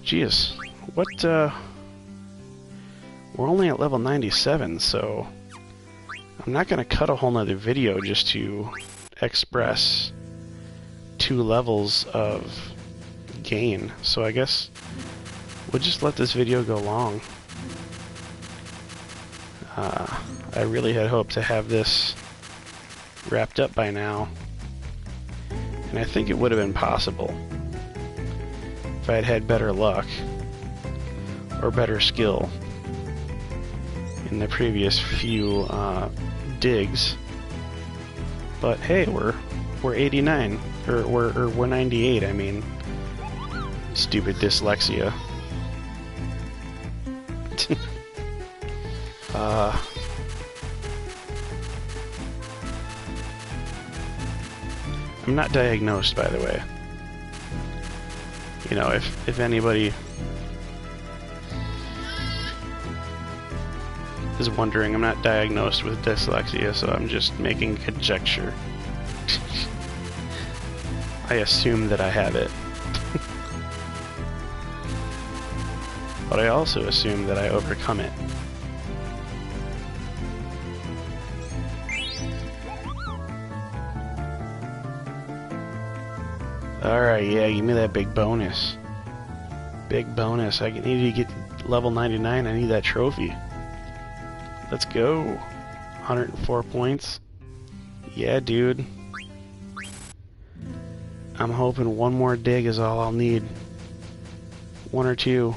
geez, what we're only at level 97, so I'm not gonna cut a whole nother video just to express 2 levels of gain, so I guess we'll just let this video go long. I really had hoped to have this wrapped up by now, and I think it would have been possible if I had had better luck or better skill in the previous few digs. But hey, we're 89, or we're 98. I mean, stupid dyslexia. I'm not diagnosed, by the way. You know, if anybody is wondering, I'm not diagnosed with dyslexia, so I'm just making conjecture. I assume that I have it. But I also assume that I overcome it. Alright, yeah, give me that big bonus. Big bonus. I need to get level 99. I need that trophy. Let's go. 104 points. Yeah, dude. I'm hoping one more dig is all I'll need. 1 or 2.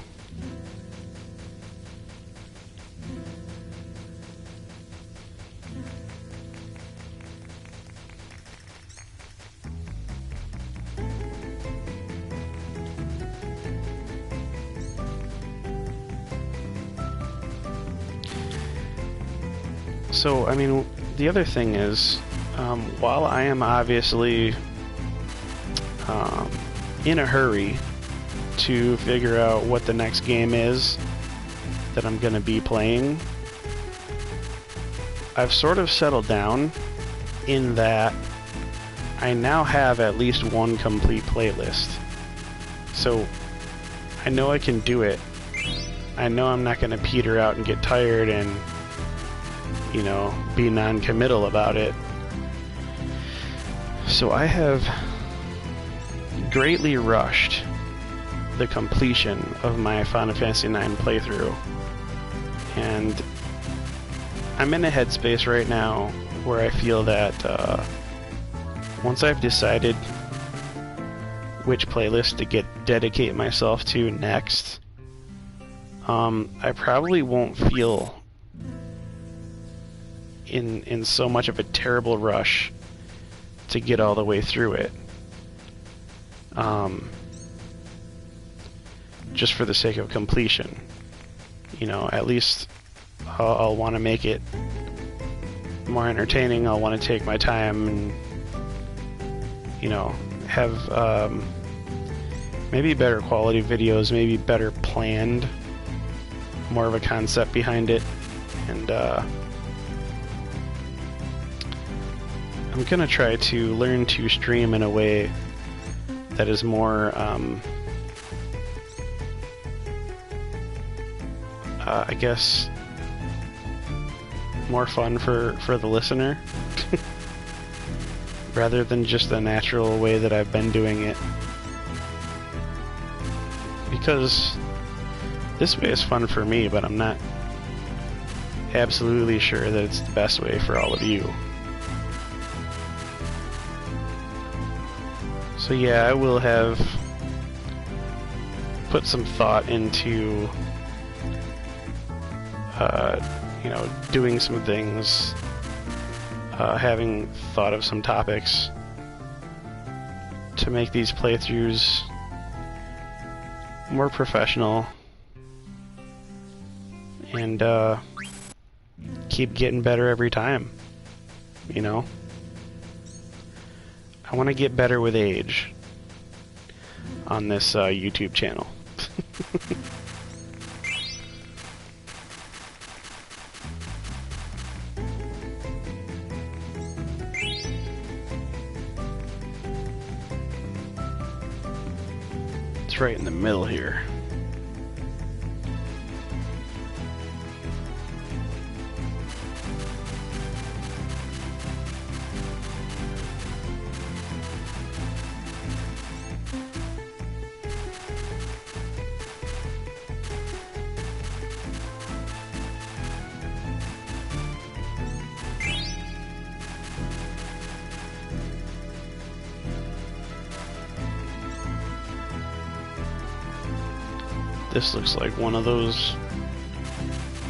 So, I mean, the other thing is, while I am obviously in a hurry to figure out what the next game is that I'm going to be playing, I've sort of settled down in that I now have at least one complete playlist. So, I know I can do it. I know I'm not going to peter out and get tired and, you know, be non-committal about it. So I have greatly rushed the completion of my Final Fantasy IX playthrough, and I'm in a headspace right now where I feel that once I've decided which playlist to dedicate myself to next, I probably won't feel in so much of a terrible rush to get all the way through it. Just for the sake of completion. You know, at least I'll want to make it more entertaining. I'll want to take my time and, you know, have maybe better quality videos, maybe better planned, more of a concept behind it, and I'm gonna try to learn to stream in a way that is more, I guess, more fun for the listener. rather than just the natural way that I've been doing it. Because this way is fun for me, but I'm not absolutely sure that it's the best way for all of you. So yeah, I will have put some thought into you know, doing some things, having thought of some topics to make these playthroughs more professional and keep getting better every time, you know? I want to get better with age on this YouTube channel. It's right in the middle here. This looks like one of those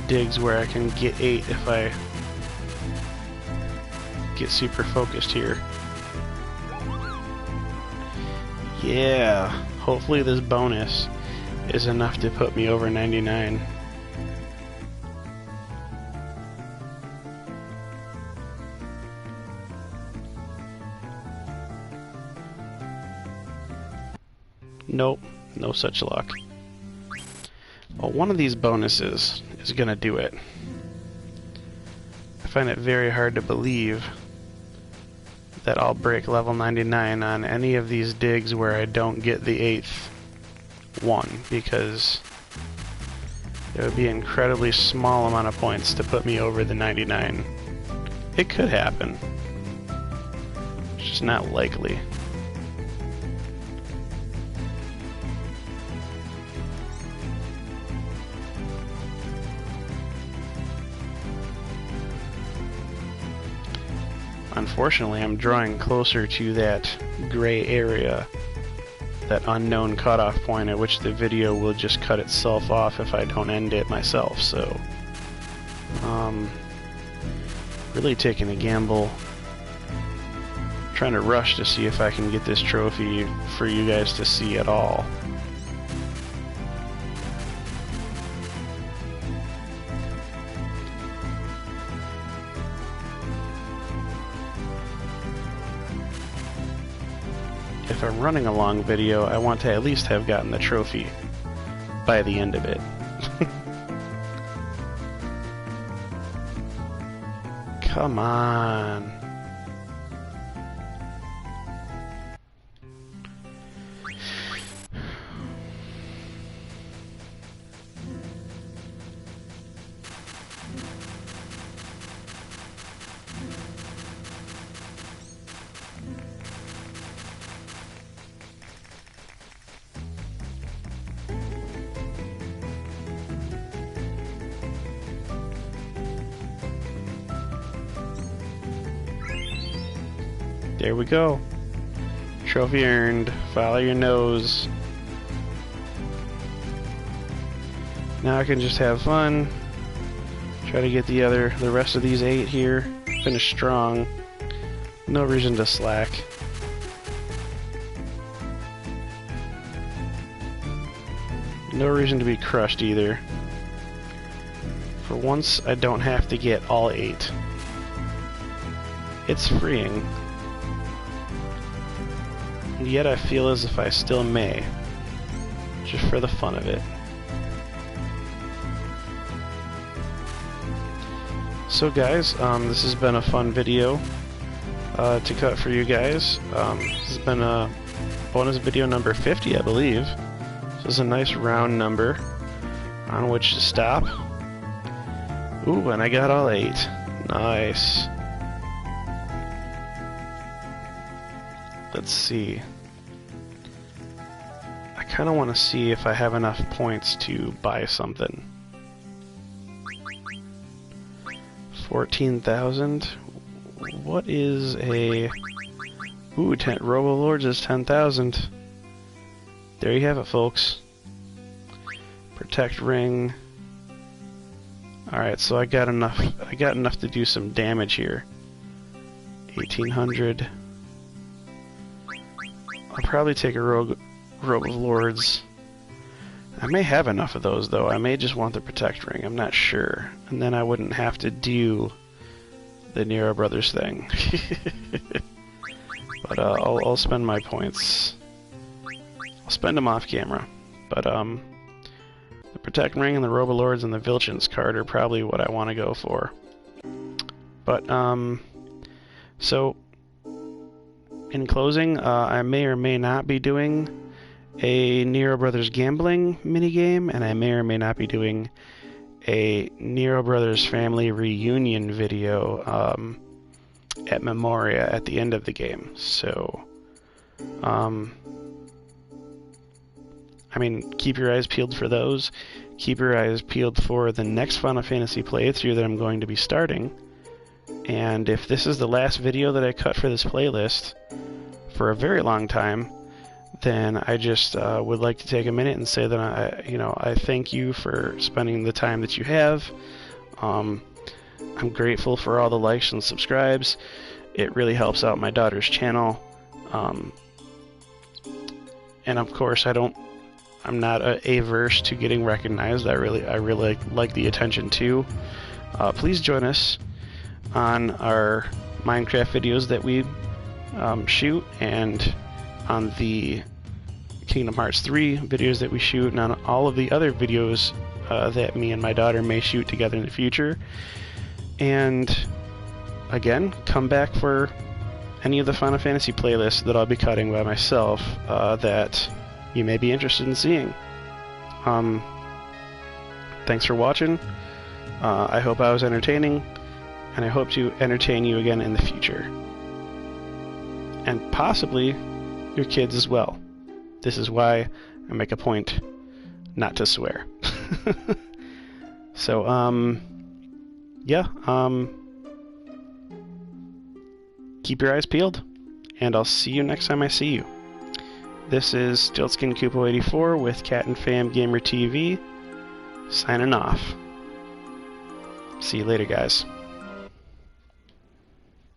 digs where I can get 8 if I get super focused here. Yeah, hopefully this bonus is enough to put me over 99. Nope, no such luck. Well, one of these bonuses is gonna do it. I find it very hard to believe that I'll break level 99 on any of these digs where I don't get the 8th one, because it would be an incredibly small amount of points to put me over the 99. It could happen. It's just not likely. Unfortunately, I'm drawing closer to that gray area, that unknown cutoff point at which the video will just cut itself off if I don't end it myself, so really taking a gamble, trying to rush to see if I can get this trophy for you guys to see at all. If I'm running a long video, I want to at least have gotten the trophy by the end of it. Come on. There we go. Trophy earned. Follow your nose. Now I can just have fun. Try to get the rest of these 8 here. Finish strong. No reason to slack. No reason to be crushed either. For once, I don't have to get all 8. It's freeing. And yet I feel as if I still may, just for the fun of it. So guys, this has been a fun video to cut for you guys. This has been a bonus video number 50, I believe. This is a nice round number on which to stop. Ooh, and I got all 8. Nice. let's see. I kind of want to see if I have enough points to buy something. 14,000. What is a... Ooh, Robo Lords is 10,000. There you have it, folks. Protect ring. Alright, so I got enough to do some damage here. 1,800. I'll probably take a Robe of Lords. I may have enough of those, though. I may just want the Protect Ring. I'm not sure. And then I wouldn't have to do the Nero Brothers thing. But I'll spend my points. I'll spend them off camera. But the Protect Ring and the Robo Lords and the Vilchins card are probably what I want to go for. But so in closing, I may or may not be doing a Nero Brothers gambling minigame, and I may or may not be doing a Nero Brothers family reunion video at Memoria at the end of the game. So, I mean, keep your eyes peeled for those. Keep your eyes peeled for the next Final Fantasy playthrough that I'm going to be starting. And if this is the last video that I cut for this playlist for a very long time, then I just would like to take a minute and say that I thank you for spending the time that you have. I'm grateful for all the likes and subscribes. It really helps out my daughter's channel. And of course, I'm not averse to getting recognized. I really like the attention too. Please join us on our Minecraft videos that we shoot, and on the Kingdom Hearts 3 videos that we shoot, and on all of the other videos that me and my daughter may shoot together in the future. And again, come back for any of the Final Fantasy playlists that I'll be cutting by myself that you may be interested in seeing. Thanks for watching. I hope I was entertaining, and I hope to entertain you again in the future. And possibly your kids as well. This is why I make a point not to swear. So, yeah, keep your eyes peeled, and I'll see you next time I see you. This is StiltzkinKupo84 with Cat and Fam Gamer TV, signing off. See you later, guys.